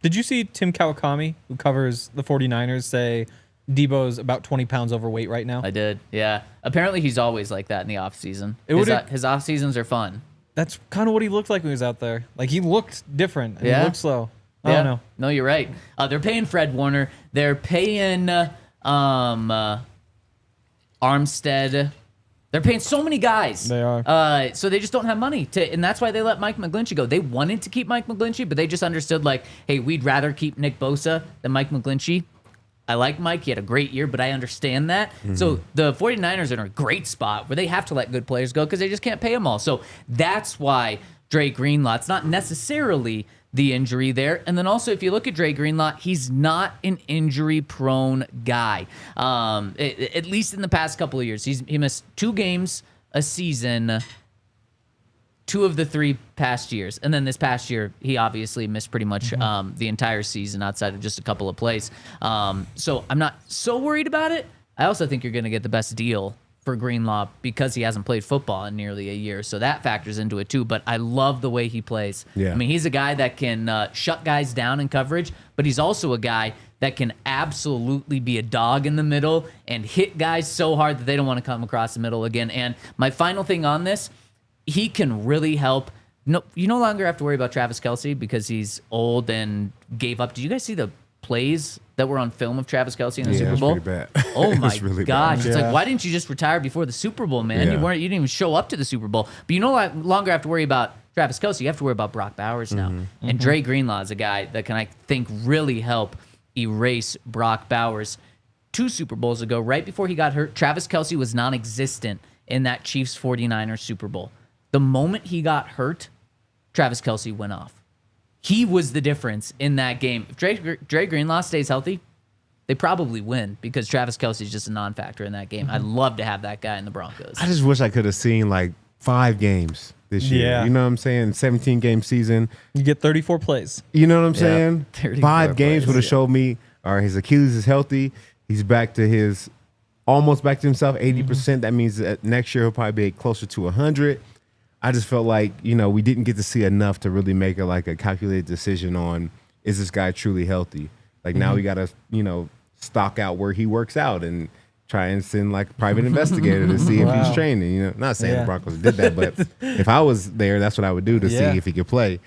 Did you see Tim Kawakami, who covers the 49ers, say Deebo's about 20 pounds overweight right now? I did, yeah. Apparently he's always like that in the offseason. His off seasons are fun. That's kind of what he looked like when he was out there. Like, he looked different. And He looked slow. I don't know. No, you're right. They're paying Fred Warner. They're paying Armstead. They're paying so many guys. They are. So they just don't have money and that's why they let Mike McGlinchey go. They wanted to keep Mike McGlinchey, but they just understood, like, hey, we'd rather keep Nick Bosa than Mike McGlinchey. I like Mike. He had a great year, but I understand that. So the 49ers are in a great spot where they have to let good players go because they just can't pay them all. So that's why Dre Greenlaw, it's not necessarily the injury there. And then also, if you look at Dre Greenlaw, he's not an injury-prone guy. At least in the past couple of years. He missed 2 games a season 2 of the 3 past years. And then this past year, he obviously missed pretty much the entire season outside of just a couple of plays. So I'm not so worried about it. I also think you're going to get the best deal for Greenlaw because he hasn't played football in nearly a year. So that factors into it too. But I love the way he plays. Yeah. I mean, he's a guy that can shut guys down in coverage, but he's also a guy that can absolutely be a dog in the middle and hit guys so hard that they don't want to come across the middle again. And my final thing on this, he can really help. No, you no longer have to worry about Travis Kelce because he's old and gave up. Did you guys see the plays that were on film of Travis Kelce in the Super Bowl? It was pretty bad. Oh my really gosh. bad. It's like, why didn't you just retire before the Super Bowl, man? Yeah. You didn't even show up to the Super Bowl. But you no longer have to worry about Travis Kelce. You have to worry about Brock Bowers now. And Dre Greenlaw is a guy that can, I think, really help erase Brock Bowers. 2 Super Bowls ago, right before he got hurt, Travis Kelce was non-existent in that Chiefs 49ers Super Bowl. The moment he got hurt, Travis Kelce went off. He was the difference in that game. If Dre Greenlaw stays healthy, they probably win because Travis Kelce is just a non-factor in that game. I'd love to have that guy in the Broncos. I just wish I could have seen like 5 games this year. Yeah. You know what I'm saying? 17-game season. You get 34 plays. You know what I'm saying? 34 5 games plays, would have showed me, all right, his Achilles is healthy. He's back to almost back to himself, 80%. That means that next year he'll probably be closer to 100. I just felt like, we didn't get to see enough to really make a calculated decision on, is this guy truly healthy? Like now we got to, stock out where he works out and try and send like a private investigator to see if he's training. Not saying the Broncos did that, but if I was there, that's what I would do to see if he could play.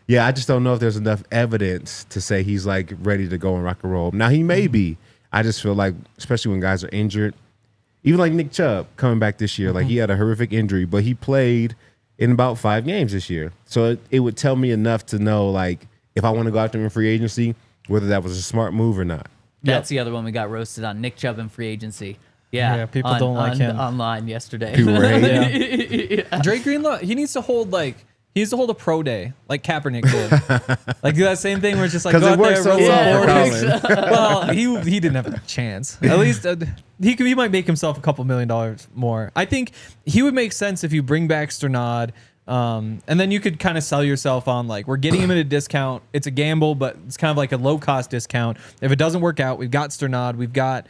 Yeah, I just don't know if there's enough evidence to say he's like ready to go and rock and roll. Now he may be. I just feel like, especially when guys are injured, even like Nick Chubb coming back this year, like he had a horrific injury, but he played in about 5 games this year. So it would tell me enough to know like if I want to go after him in free agency, whether that was a smart move or not. That's the other one we got roasted on. Nick Chubb in free agency. Yeah, people don't like him online yesterday. People were hating. Dre Greenlaw, he needs to hold a pro day like Kaepernick did. Like do that same thing where it's just like 'Cause go it out worked there, so well run for some well, he didn't have a chance. At least he might make himself a couple $1 million more. I think he would make sense if you bring back Sternad. And then you could kind of sell yourself on like, we're getting him at a discount. It's a gamble, but it's kind of like a low cost discount. If it doesn't work out, we've got Sternad, we've got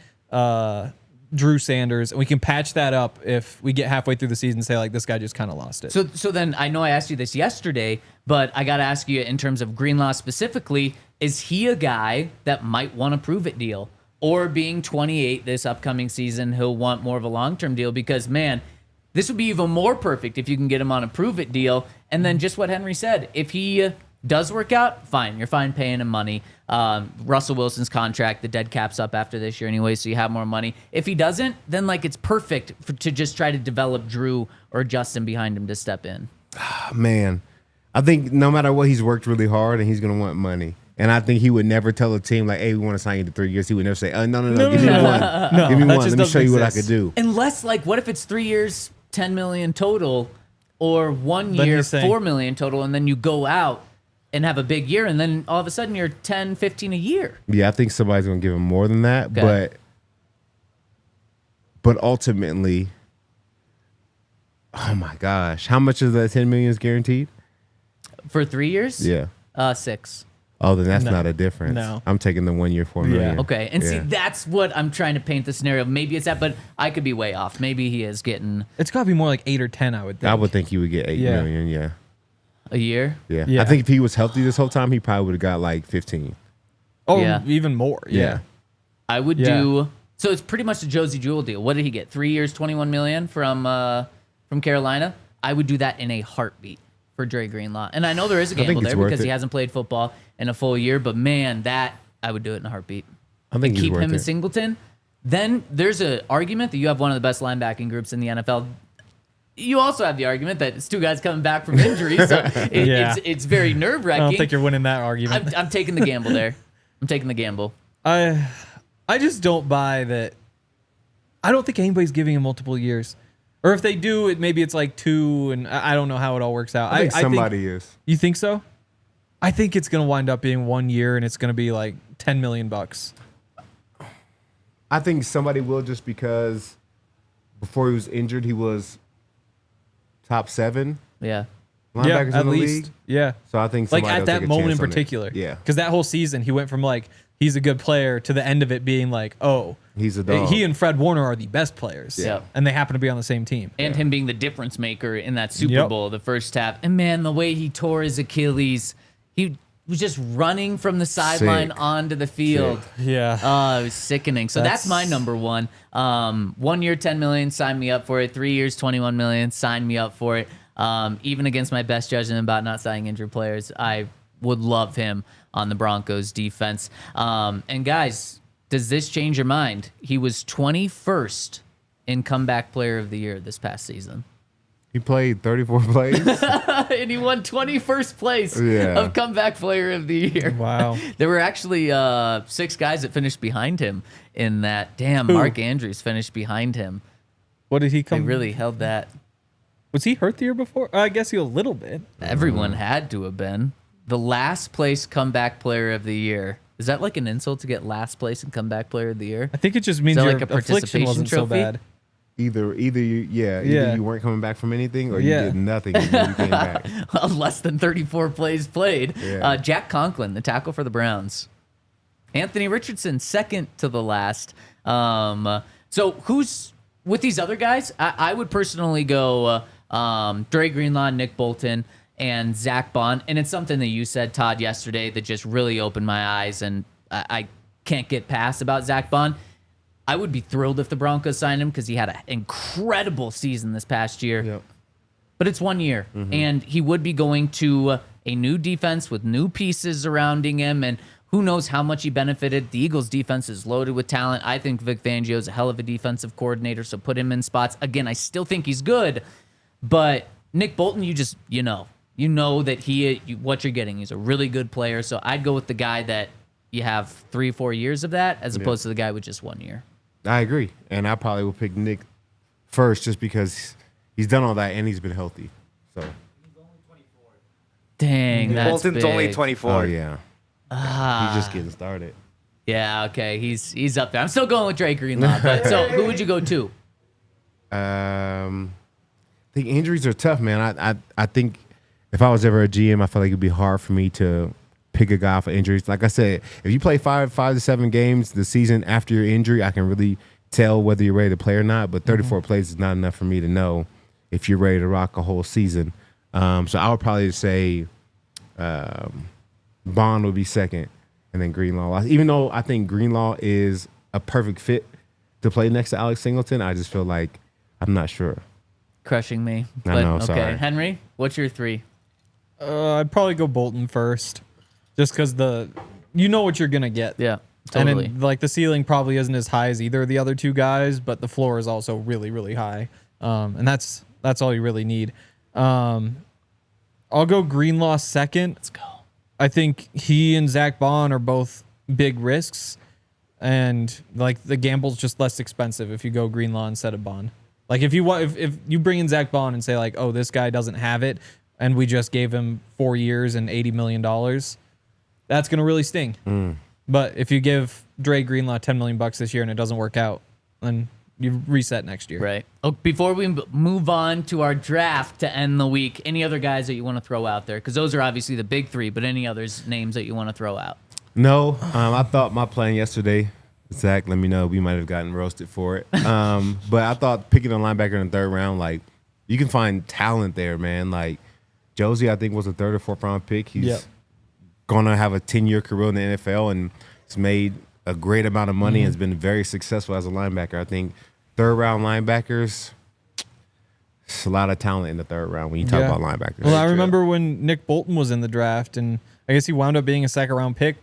Drew Sanders, and we can patch that up if we get halfway through the season and say like, this guy just kind of lost it. So then I know I asked you this yesterday, but I got to ask you in terms of Greenlaw specifically, is he a guy that might want a prove-it deal? Or being 28 this upcoming season, he'll want more of a long-term deal? Because, man, this would be even more perfect if you can get him on a prove-it deal. And then just what Henry said, if he does work out, fine. You're fine paying him money. Russell Wilson's contract, the dead cap's up after this year anyway, so you have more money. If he doesn't, then like it's perfect to just try to develop Drew or Justin behind him to step in. Man, I think no matter what, he's worked really hard and he's going to want money. And I think he would never tell a team like, hey, we want to sign you to 3 years. He would never say, no, give me one. No, give me that one. just Let me doesn't show you what I exist. could do. Unless, like, what if it's 3 years, 10 million total, or 1 Then year, he's saying- 4 million total, and then you go out and have a big year, and then all of a sudden you're 10, 15 a year. Yeah, I think somebody's going to give him more than that. Okay. But ultimately, oh my gosh, how much of that 10 million is guaranteed? For 3 years? Yeah. 6. Oh, then that's No. not a difference. No. I'm taking the 1 year, 4 million. Okay, and see, Yeah. that's what I'm trying to paint the scenario. Maybe it's that, but I could be way off. Maybe he is getting It's got to be more like 8 or 10, I would think. I would think he would get 8 Yeah. million. Yeah. a year. Yeah. Yeah. I think if he was healthy this whole time, he probably would have got like 15. Oh, Yeah. even more. Yeah. I would Yeah. do. So it's pretty much the Josie Jewell deal. What did he get? 3 years, 21 million from Carolina. I would do that in a heartbeat for Dre Greenlaw. And I know there is a think gamble it's there worth because he it. hasn't played football in a full year. But man, that I would do it in a heartbeat. I think he's Keep worth him it. and Singleton. Then there's an argument that you have one of the best linebacking groups in the NFL. You also have the argument that it's two guys coming back from injury, so Yeah. it's very nerve I don't wracking. think you're winning that argument. I'm taking the gamble there. I'm taking the gamble. I just don't buy that. I don't think anybody's giving him multiple years. Or if they do, maybe it's like 2, and I don't know how it all works out. I think somebody is. You think so? I think it's going to wind up being 1 year, and it's going to be like $10 million. I think somebody will, just because before he was injured, he was top 7 Yeah. linebackers at in the least. league. Yeah. So I think Like somebody at will that take a moment in chance on it. particular. Yeah. Because that whole season, he went from like, he's a good player to the end of it being like, oh, He's a dog. he and Fred Warner are the best players. Yeah. And they happen to be on the same team. And him being the difference maker in that Super Yep. Bowl, the first half. And man, the way he tore his Achilles, he was just running from the sideline Sick. onto the field. Yeah. Oh, it was sickening. So that's my number one. 1 year, 10 million, sign me up for it. 3 years, 21 million, sign me up for it. Even against my best judgment about not signing injured players, I would love him on the Broncos defense. And guys, does this change your mind? He was 21st in comeback player of the year this past season. He played 34 plays. And he won 21st place Yeah. of comeback player of the year. Wow. There were actually 6 guys that finished behind him in that. Damn, Mark Andrews finished behind him. What did he They come? really held that. Was he hurt the year before? I guess he a little bit. Everyone had to have been. The last place comeback player of the year. Is that like an insult to get last place in comeback player of the year? I think it just means that your like a affliction participation wasn't so trophy? bad. either Yeah. you weren't coming back from anything, or you Yeah. did nothing and then you came back. Less than 34 plays played. Yeah. Jack Conklin, the tackle for the Browns. Anthony Richardson, second to the last. So who's with these other guys? I would personally go Dre Greenlaw, Nick Bolton, and Zack Baun. And it's something that you said, Todd, yesterday that just really opened my eyes, and I can't get past about Zack Baun. I would be thrilled if the Broncos signed him because he had an incredible season this past year. Yep. But it's 1 year, and he would be going to a new defense with new pieces surrounding him, and who knows how much he benefited. The Eagles' defense is loaded with talent. I think Vic Fangio is a hell of a defensive coordinator, so put him in spots. Again, I still think he's good, but Nick Bolton, you know that what you're getting. He's a really good player, so I'd go with the guy that you have 3 or 4 years of that, as opposed to the guy with just 1 year. I agree, and I probably will pick Nick first just because he's done all that and he's been healthy. So dang, that's Bolton's big. only 24. oh yeah, he's just getting started. Yeah, okay, he's up there. I'm still going with Dre Greenlaw, but so who would you go to? I think injuries are tough, man. I think if I was ever a GM, I feel like it'd be hard for me to pick a guy for injuries. Like I said, if you play 5 to 7 games the season after your injury, I can really tell whether you're ready to play or not. But 34 plays is not enough for me to know if you're ready to rock a whole season. So I would probably say Bond would be second, and then Greenlaw. Even though I think Greenlaw is a perfect fit to play next to Alex Singleton, I just feel like I'm not sure. Crushing me. I But know, okay, sorry. Henry, what's your 3? I'd probably go Bolton first, just because you know what you're gonna get. Yeah, totally. And then, the ceiling probably isn't as high as either of the other two guys, but the floor is also really, really high. And that's all you really need. I'll go Greenlaw second. Let's go. I think he and Zack Baun are both big risks, and the gamble's just less expensive if you go Greenlaw instead of Baun. If you bring in Zack Baun and say oh, this guy doesn't have it, and we just gave him 4 years and $80 million, that's gonna really sting. But if you give Dre Greenlaw $10 million this year and it doesn't work out, then you reset next year. Right. Oh, before we move on to our draft to end the week, any other guys that you want to throw out there? Because those are obviously the big 3, but any others names that you want to throw out? No, I thought my plan yesterday, Zach, let me know. We might have gotten roasted for it. But I thought picking a linebacker in the 3rd round, you can find talent there, man. Josie, I think, was a 3rd or 4th round pick. He's going to have a 10-year career in the NFL and has made a great amount of money and has been very successful as a linebacker. I think 3rd round linebackers, it's a lot of talent in the 3rd round when you talk about linebackers. Well, I remember when Nick Bolton was in the draft, and I guess he wound up being a 2nd round pick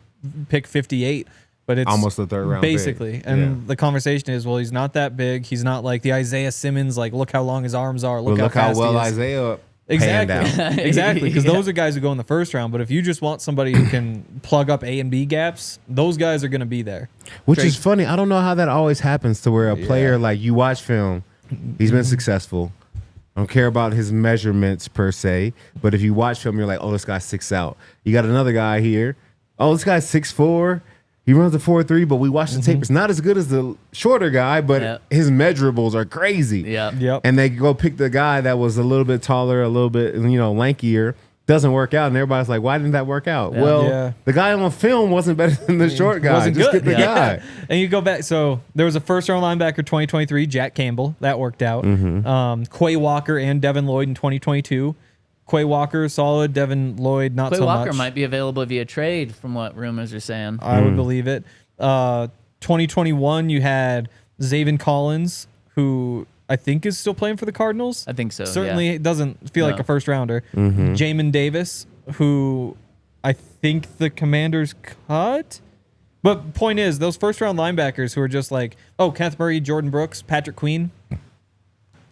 58, but it's almost the 3rd round basically. pick. And the conversation is, well, he's not that big. He's not like the Isaiah Simmons, look how long his arms are. Look how fast well he is. Isaiah Exactly. panned out. Exactly. Because those are guys who go in the 1st round. But if you just want somebody who can plug up A and B gaps, those guys are going to be there. Which is funny. I don't know how that always happens to where a player, you watch film, he's been successful. I don't care about his measurements per se. But if you watch film, you're like, oh, this guy's 6 out. You got another guy here. Oh, this guy's 6'4". He runs a 4.3, but we watch the tape. It's not as good as the shorter guy, but his measurables are crazy. Yep. And they go pick the guy that was a little bit taller, a little bit, lankier. Doesn't work out, and everybody's like, "Why didn't that work out?" The guy on film wasn't better than the short guy. Wasn't Just good. get the guy. And you go back. So there was a 1st round linebacker 2023, Jack Campbell. That worked out. Quay Walker and Devin Lloyd in 2022. Quay Walker, solid. Devin Lloyd, not Quay so Walker much. might be available via trade, from what rumors are saying. I would believe it. 2021, you had Zaven Collins, who I think is still playing for the Cardinals. I think so. Certainly it doesn't feel like a 1st rounder. Jamin Davis, who I think the Commanders cut. But point is, those 1st round linebackers who are just Kenneth Murray, Jordan Brooks, Patrick Queen.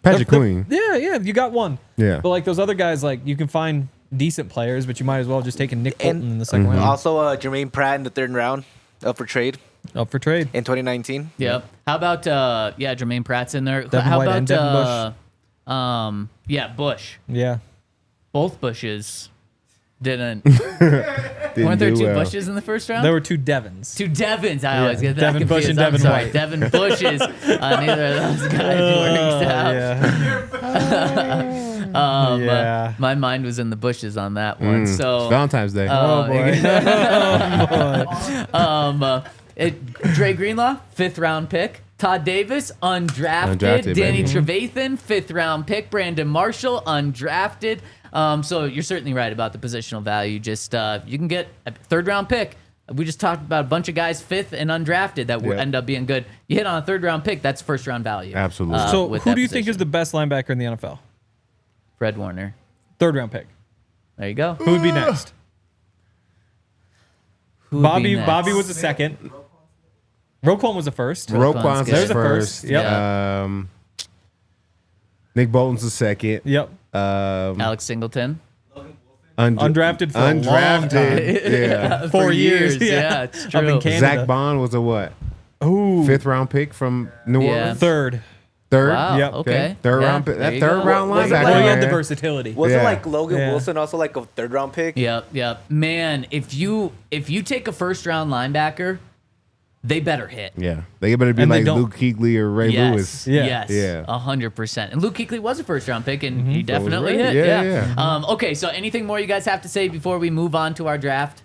Patrick Queen. Yeah, you got one. Yeah. But those other guys, you can find decent players, but you might as well just take a Nick Bolton in the 2nd round. Also, Jermaine Pratt in the 3rd round, up for trade Up for trade. in 2019. Yep. How about Jermaine Pratt's in there? Devin How White about and Devin Bush? Bush. Yeah. Both Bushes didn't. Didn't Weren't there do 2 well. Bushes in the 1st round? There were 2 Devins. 2 Devins. I always get that Devin Bush confused. and I'm Devin sorry. White. Devin Bushes. Neither of those guys works out. Yeah. My mind was in the bushes on that one. So It's Valentine's Day. Oh, boy. Dre Greenlaw, 5th round pick. Todd Davis, undrafted. Undrafted, Danny baby. Trevathan, 5th round pick. Brandon Marshall, undrafted. So you're certainly right about the positional value. Just you can get a 3rd round pick. We just talked about a bunch of guys 5th and undrafted that will end up being good. You hit on a 3rd round pick, that's 1st round value. Absolutely. So with who that do you think position. is the best linebacker in the NFL? Fred Warner? 3rd round pick. There you go. Who would be next? Who would be Bobby next? was the second. Roquan was the first. Roquan's There's the first. first. Yep. Nick Bolton's the second. Yep. Alex Singleton. Undrafted for a long time. Yeah. 4 years. Yeah, it's Up true. in Canada. Zack Baun was a what? Ooh. 5th round pick from New Yeah. Orleans. Third. Third. Wow. Yep. Okay. Third Yeah, round pick. there That you third go. round Was it linebacker. like- Well, he had the man. versatility. Wasn't Yeah. like Logan Yeah. Wilson also like a 3rd-round pick? Yep. Man, if you take a first round linebacker, they better hit. Yeah. They better be And they like don't. Luke Kuechly or Ray Lewis. Yeah. Yes. Yeah. 100%. And Luke Kuechly was a first round pick, and he definitely Ray. hit. Yeah. Okay, so anything more you guys have to say before we move on to our draft?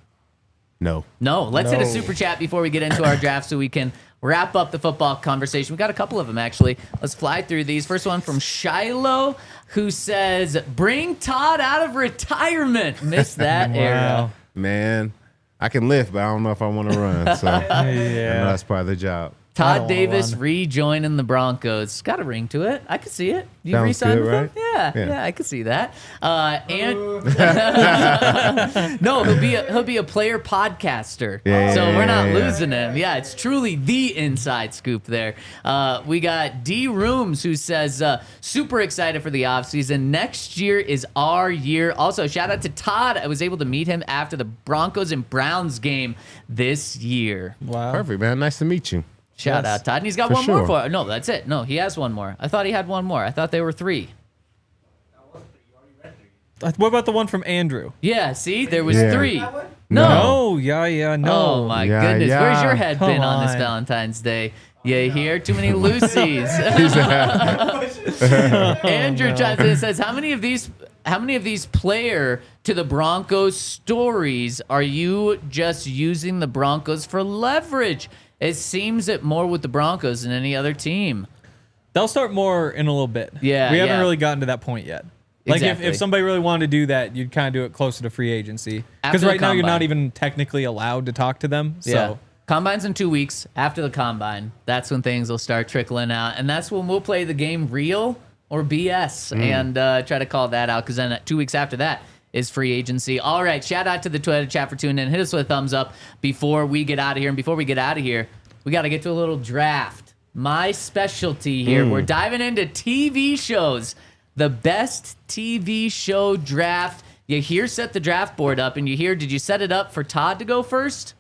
No. No. Let's hit a No. super chat before we get into our draft so we can wrap up the football conversation. We got a couple of them, actually. Let's fly through these. First one from Shiloh, who says, bring Todd out of retirement. Missed that era. Man, I can lift, but I don't know if I want to run. So I know Yeah. that's part of the job. I don't Todd wanna Davis run. rejoining the Broncos. Got a ring to it. I could see it. You Sounds re-signed good, with him? right? Yeah, Yeah. I could see that. No, he'll be a player podcaster. Yeah, so we're not yeah. losing him. Yeah, it's truly the inside scoop there. We got D Rooms who says super excited for the offseason. Next year is our year. Also, shout out to Todd. I was able to meet him after the Broncos and Browns game this year. Wow. Perfect, man. Nice to meet you. Shout Yes. out, Todd. And he's got For one more sure. for No, that's it. No, he has one more. I thought he had one more. I thought they were 3. What about the one from Andrew? Yeah, see? There was Yeah. 3. No. No. Yeah. No. Oh, my Yeah, goodness. yeah. Where's your head been Come on this on. Valentine's Day? You hear? Too many Lucy's. Andrew chimes in and says, how many of these player to the Broncos stories are you just using the Broncos for leverage? It seems it more with the Broncos than any other team. They'll start more in a little bit. Yeah, We haven't yeah. really gotten to that point yet. Like Exactly. if somebody really wanted to do that, you'd kind of do it closer to free agency. After Because the right now you're combine. not even technically allowed to talk to them. So Yeah. Combine's in 2 weeks. After the combine, that's when things will start trickling out. And that's when we'll play the game real or BS and try to call that out, because then 2 weeks after that is free agency. All right, shout out to the Twitter chat for tuning in. Hit us with a thumbs up before we get out of here. And before we get out of here, we got to get to a little draft. My specialty here. We're diving into TV shows. The best TV show draft. You hear set the draft board up, and you hear, did you set it up for Todd to go first?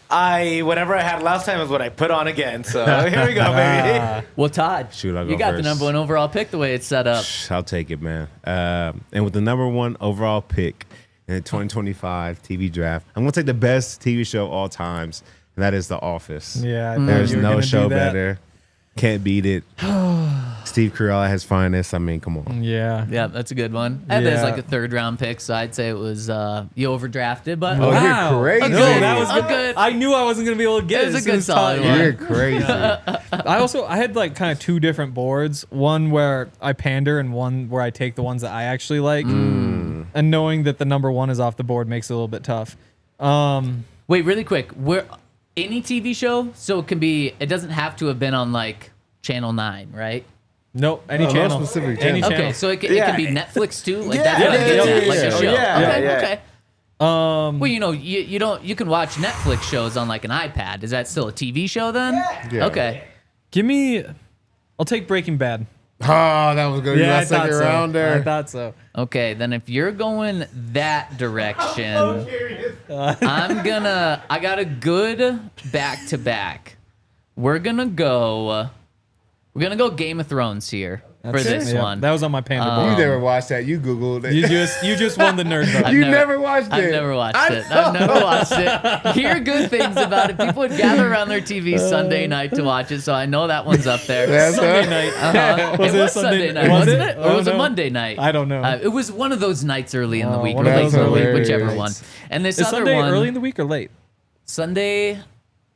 Whatever I had last time is what I put on again. So here we go, baby. Well, Todd, Shoot, I'll you go got the first. number 1 overall pick the way it's set up. I'll take it, man. And with the number 1 overall pick in the 2025 TV draft, I'm going to take the best TV show of all times, and that is The Office. yeah, I thought There's you were no gonna show do that. better. Can't beat it. Steve Carell at his finest. I mean, come on. Yeah. Yeah, that's a good one. And there's Yeah. like a 3rd round pick, so I'd say it was you overdrafted, but Oh, Wow. you're crazy. A No, good- that was a good. good- I knew I wasn't gonna be able to get It was it. a as soon good as solid Todd- one. You're crazy. I had like kind of 2 different boards. One where I pander and one where I take the ones that I actually like. And knowing that the number 1 is off the board makes it a little bit tough. wait, really quick. Where any TV show, so it doesn't have to have been on like Channel 9, right? Nope, any No, no channel. specific Any channel. Okay, channel. so it can Yeah. be Netflix too, like Yeah, that's what yeah, it gets yeah, at, like yeah, a show. yeah, okay, yeah. okay. Well, you can watch Netflix shows on like an iPad. Is that still a TV show then? Yeah. Okay. I'll take Breaking Bad. Oh, that was good. Yeah, I Yeah, second thought so. rounder. I thought so. Okay, then if you're going that direction, I got a good back to back. We're gonna go Game of Thrones here for this Yeah, one. that was on my panda You board. never watched that. You Googled it. You just won the nerd vote. You never watched it. I've never watched it. I've never watched it. Hear good things about it. People would gather around their TV Sunday night to watch it, so I know that one's up there. That's Sunday right. night. It was Sunday night, Was wasn't it? it? Or was Oh, it no. Monday night? I don't know. It was one of those nights early in the week, or one of late those in the week, hilarious. whichever one. And this Is other Sunday one, early in the week or late? Sunday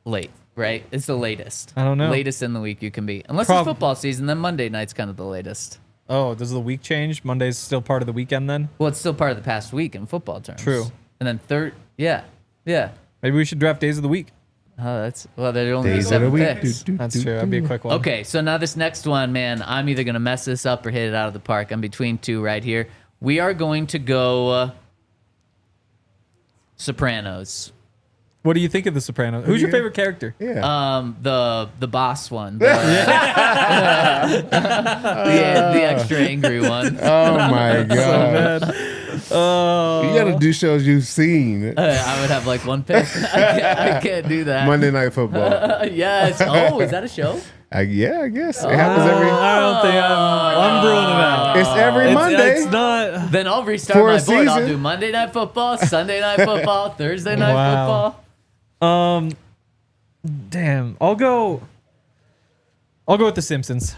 late, right? It's the latest. I don't know. Latest in the week you can be. Unless Prob- it's football season, then Monday night's kind of the latest. Oh, does the week change? Monday's still part of the weekend then? Well, it's still part of the past week in football terms. True. And then yeah. Maybe we should draft days of the week. Oh, there only Days of 7 the week. picks. That's true. That'd be a quick one. Okay, so now this next one, man, I'm either going to mess this up or hit it out of the park. I'm between 2 right here. We are going to go Sopranos. What do you think of The Sopranos? Who's your favorite character? Yeah. The boss one. The extra angry one. Oh my god. Oh, You gotta do shows you've seen. I would have like one pick. I can't do that. Monday Night Football. Yes. Oh, is that a show? I guess it happens every. I don't think I'm brewing it out. It's every Monday. It's not. Then I'll restart For a my board. I'll season. do Monday Night Football, Sunday Night Football, Thursday Night Wow. Football. Damn. I'll go with The Simpsons.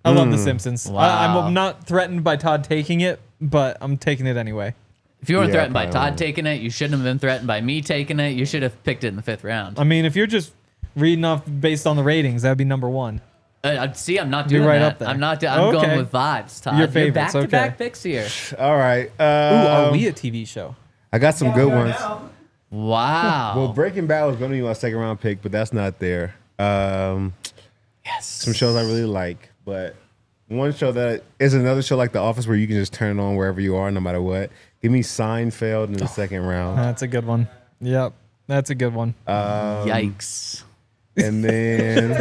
I love The Simpsons. Wow. I'm not threatened by Todd taking it, but I'm taking it anyway. If you weren't Yeah, threatened by probably Todd won't. taking it, you shouldn't have been threatened by me taking it. You should have picked it in the 5th round. I mean, if you're just reading off based on the ratings, that would be number one. See, I'm not You're doing right that. up there. I'm not. I'm Okay. going with vibes, Todd. Your You're favorites, back-to-back okay. picks here. All right. Ooh, are we a TV show? I got some good ones. Wow. Well, Breaking Bad was going to be my 2nd round pick, but that's not there. yes. Some shows I really like, but one show that is another show like The Office where you can just turn it on wherever you are, no matter what. Give me Seinfeld in the 2nd round, That's a good one. Yep, that's a good one. Yikes. and then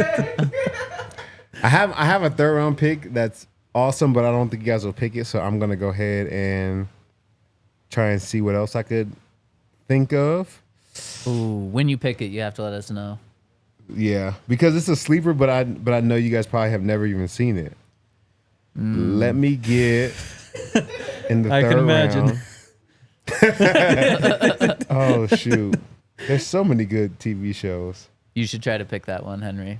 I have a 3rd round pick that's awesome, but I don't think you guys will pick it, so I'm gonna go ahead and try and see what else I could think of. Ooh, when you pick it, you have to let us know. Yeah, because it's a sleeper, but I know you guys probably have never even seen it. Let me get in the I 3rd can imagine. round. Oh shoot, there's so many good TV shows. You should try to pick that one, Henry.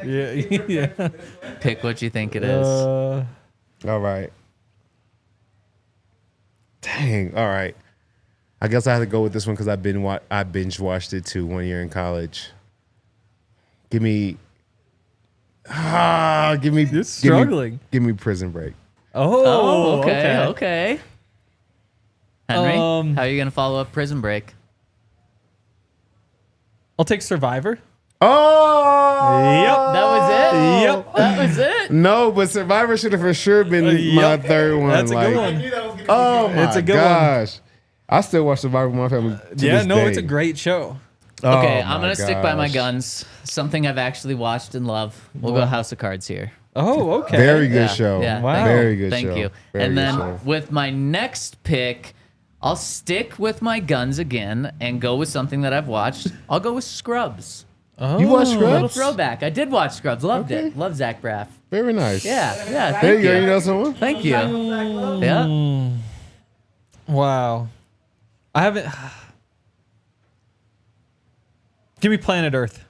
Yeah, yeah. Pick what you think it is. All right. Dang. All right. I guess I have to go with this one because I binge watched it too 1 year in college. Give me. You're struggling. Give me Prison Break. Oh, okay. Henry, Um, how are you going to follow up Prison Break? I'll take Survivor. Oh. That was it? Yep. That was it? No, but Survivor should have for sure been my Yep. 3rd one. That's a good one. Oh my It's a good one. gosh. I still watch Survivor with my family. To Yeah, this no, day. it's a great show. Okay, Oh I'm my going to stick by my gosh. guns. Something I've actually watched and love. We'll go House of Cards here. Oh, okay. Very good Yeah, show. yeah. Wow. Very good Thank show. you. Very And good then show. with my next pick, I'll stick with my guns again and go with something that I've watched. I'll go with Scrubs. Oh. You watch Little Scrubs? throwback. I did watch Scrubs. Loved it. Love Zach Braff. Very nice. Yeah. Thank There you you. go. You know someone? Thank you. Yeah. Wow. I haven't. Give me Planet Earth.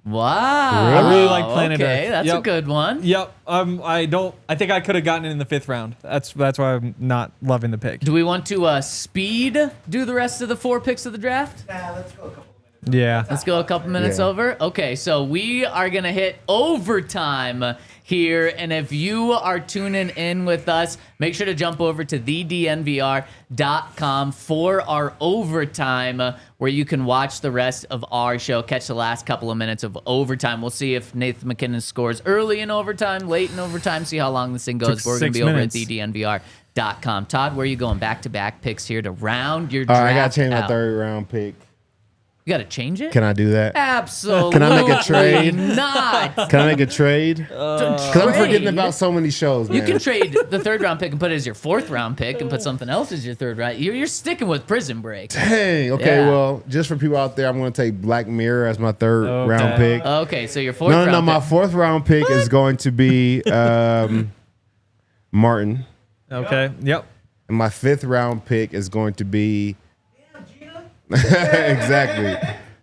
Wow. I really like Planet okay, Earth. that's a Yep. good one. Yep. I think I could have gotten it in the 5th round. That's why I'm not loving the pick. Do we want to speed do the rest of the 4 picks of the draft? Yeah. Let's go a couple minutes Yeah. over. Okay, so we are going to hit overtime here. And if you are tuning in with us, make sure to jump over to thednvr.com for our overtime, where you can watch the rest of our show, catch the last couple of minutes of overtime. We'll see if Nathan McKinnon scores early in overtime, late in overtime, see how long this thing goes. Took We're going to 6 be minutes. over at thednvr.com. Todd, where are you going? Back-to-back picks here to round your All draft right, I got to change my out. 3rd round pick. You got to change it? Can I do that? Absolutely Can I make a trade? not. Can I make a trade? Because I'm forgetting about so many shows, man. You can trade the 3rd round pick and put it as your 4th round pick and put something else as your 3rd round. You're sticking with Prison Break. Dang. Okay, Yeah. well, just for people out there, I'm going to take Black Mirror as my 3rd round pick. Okay, so your 4th No, round my pick. 4th round pick is going to be Martin. Okay. Yep. And my 5th round pick is going to be exactly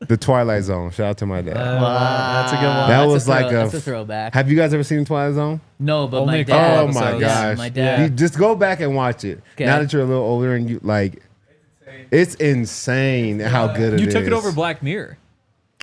The Twilight Zone. Shout out to my dad. That's a good one. That That's was like that's a throwback. Have you guys ever seen Twilight Zone? No, but Only my a couple dad. Oh episodes. my Yeah, gosh! my dad. You just go back and watch it. Okay. Now that you're a little older and you like, it's insane how good it is. You took it over Black Mirror.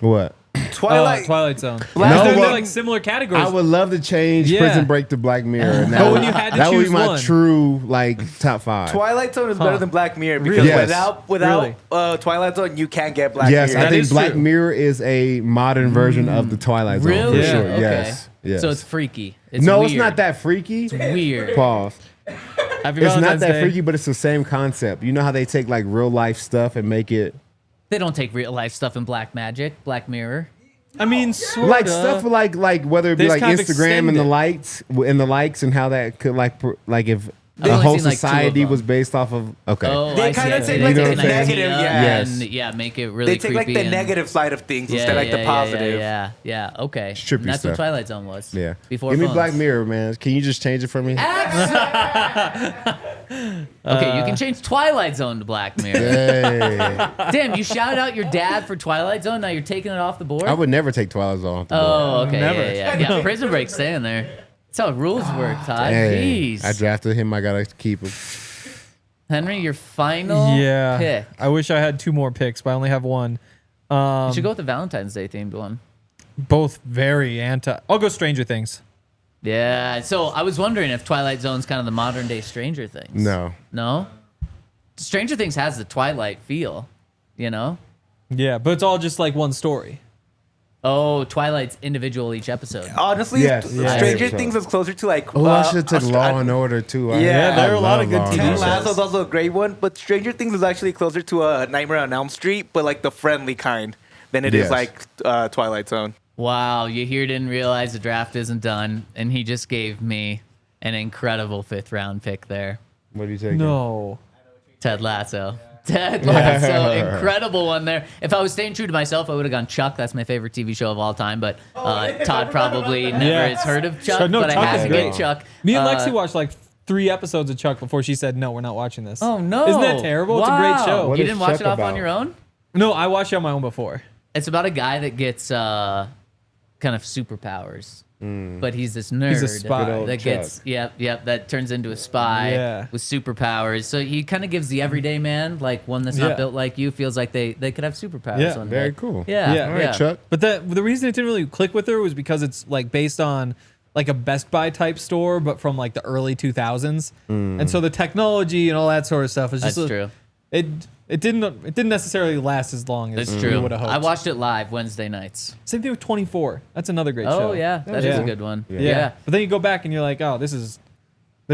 What? Twilight Zone. No, They're well, like similar categories. I would love to change Yeah. Prison Break to Black Mirror. And But when you had to that would be choose my one. true like top 5. Twilight Zone is better than Black Mirror because Really? Yes. without Twilight Zone you can't get Black Yes, Mirror. I think is Black true. Mirror is a modern version of the Twilight Zone Really? for sure. Okay. Yes. Yes. So it's freaky. It's no, weird. it's not that freaky. Weird. Pause. Happy It's not Valentine's that Day. freaky, but it's the same concept. You know how they take like real life stuff and make it They don't take real life stuff in Black Magic, Black Mirror. I mean, sort like stuff like whether it be They like just kind of Instagram and the extend it. likes and how that could like if I've a only whole seen, like, two of society them. was based off of okay. Oh, They I see. kinda I see. take, They like, take the an idea negative, yeah. and make it really They take like creepy the and- negative side of things Yeah, instead of like the positive. Yeah. Okay. It's trippy And that's what stuff. Twilight Zone was. Yeah. Before Give me phones. Black Mirror, man. Can you just change it for me? Okay, you can change Twilight Zone to Black Mirror. Hey. Damn, you shouted out your dad for Twilight Zone. Now you're taking it off the board. I would never take Twilight Zone off the board. Oh, okay. Never. Yeah. Prison Break's staying there. That's how rules work, Todd. Hey, Jeez. I drafted him. I gotta keep him. Henry, your final pick. I wish I had 2 more picks, but I only have 1. You should go with the Valentine's Day themed one. Both very anti. I'll go Stranger Things. Yeah. So I was wondering if Twilight Zone's kind of the modern day Stranger Things. No. No? Stranger Things has the Twilight feel, you know? Yeah, but it's all just like one story. Oh, Twilight's individual each episode. Honestly, Yes, yeah. Stranger So- Things is closer to like. Oh, I should have took Law and Order too. Yeah, there are a lot of good love TV Law and shows. Order. Ted Lasso's also a great one, but Stranger Things is actually closer to a Nightmare on Elm Street, but like the friendly kind than it is Yes. like Twilight Zone. Wow, Yahir didn't realize the draft isn't done, and he just gave me an incredible 5th round pick there. What do you take? No. Ted Lasso. Ted Lasso, incredible one there. If I was staying true to myself, I would have gone Chuck. That's my favorite TV show of all time. But Todd probably never Yeah. has heard of Chuck. So, no, but Chuck I had is to great. get Chuck. Me and Lexi watched like 3 episodes of Chuck before she said, no, we're not watching this. Oh no! Isn't that terrible? It's a Wow. great show. What You is didn't watch Chuck it off on about? your own? No, I watched it on my own before. It's about a guy that gets kind of superpowers. But he's this nerd He's a spy. Good old that gets Chuck. that turns into a spy Yeah. with superpowers. So he kind of gives the everyday man, like one that's not Yeah. built like you, feels like they could have superpowers. Yeah. one Very day. cool. Yeah, Yeah. All right, Chuck. But the reason it didn't really click with her was because it's like based on like a Best Buy type store, but from like the early 2000s. And so the technology and all that sort of stuff is just That's true. It didn't necessarily last as long as That's you true. would have hoped. I watched it live Wednesday nights. Same thing with 24. That's another great show. Oh yeah, that is Yeah. a good one. Yeah. Yeah. But then you go back and you're like, oh, this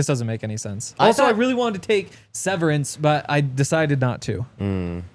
doesn't make any sense. I Also, I thought- really wanted to take Severance, but I decided not to.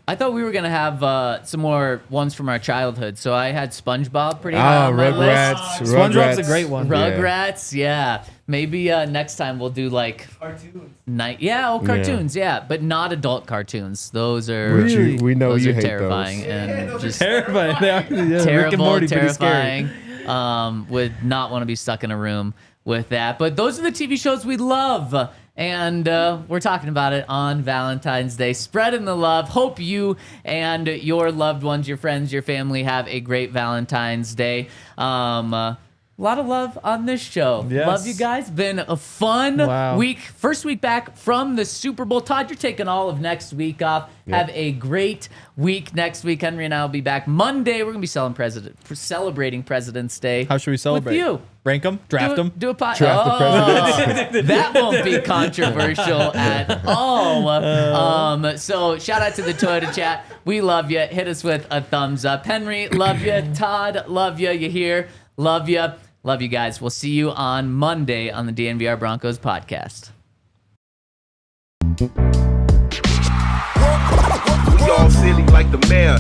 I thought we were gonna have some more ones from our childhood, so I had SpongeBob pretty high on my Rugrats. list. SpongeBob's a great one. Rugrats, yeah. Maybe next time we'll do like Cartoons. cartoons, yeah, but not adult cartoons. Those are Which we know those you are hate terrifying those. and just Terrifying. They are, yeah, Rick and terrible, Morty, pretty scary. terrifying. Would not want to be stuck in a room with that. But those are the TV shows we love. And we're talking about it on Valentine's Day. Spreading the love. Hope you and your loved ones, your friends, your family have a great Valentine's Day. A lot of love on this show. Yes. Love you guys. Been a fun Wow. week. First week back from the Super Bowl. Todd, you're taking all of next week off. Have a great week next week. Henry and I will be back Monday. We're going to be celebrating President's Day. How should we celebrate? With you. Rank them? Draft them? Do a podcast. Draft the president. That won't be controversial at all. So shout out to the Toyota chat. We love you. Hit us with a thumbs up. Henry, love you. Todd, love you. You here? Love you. Love you guys. We'll see you on Monday on the DNVR Broncos podcast. We all silly like the mayor.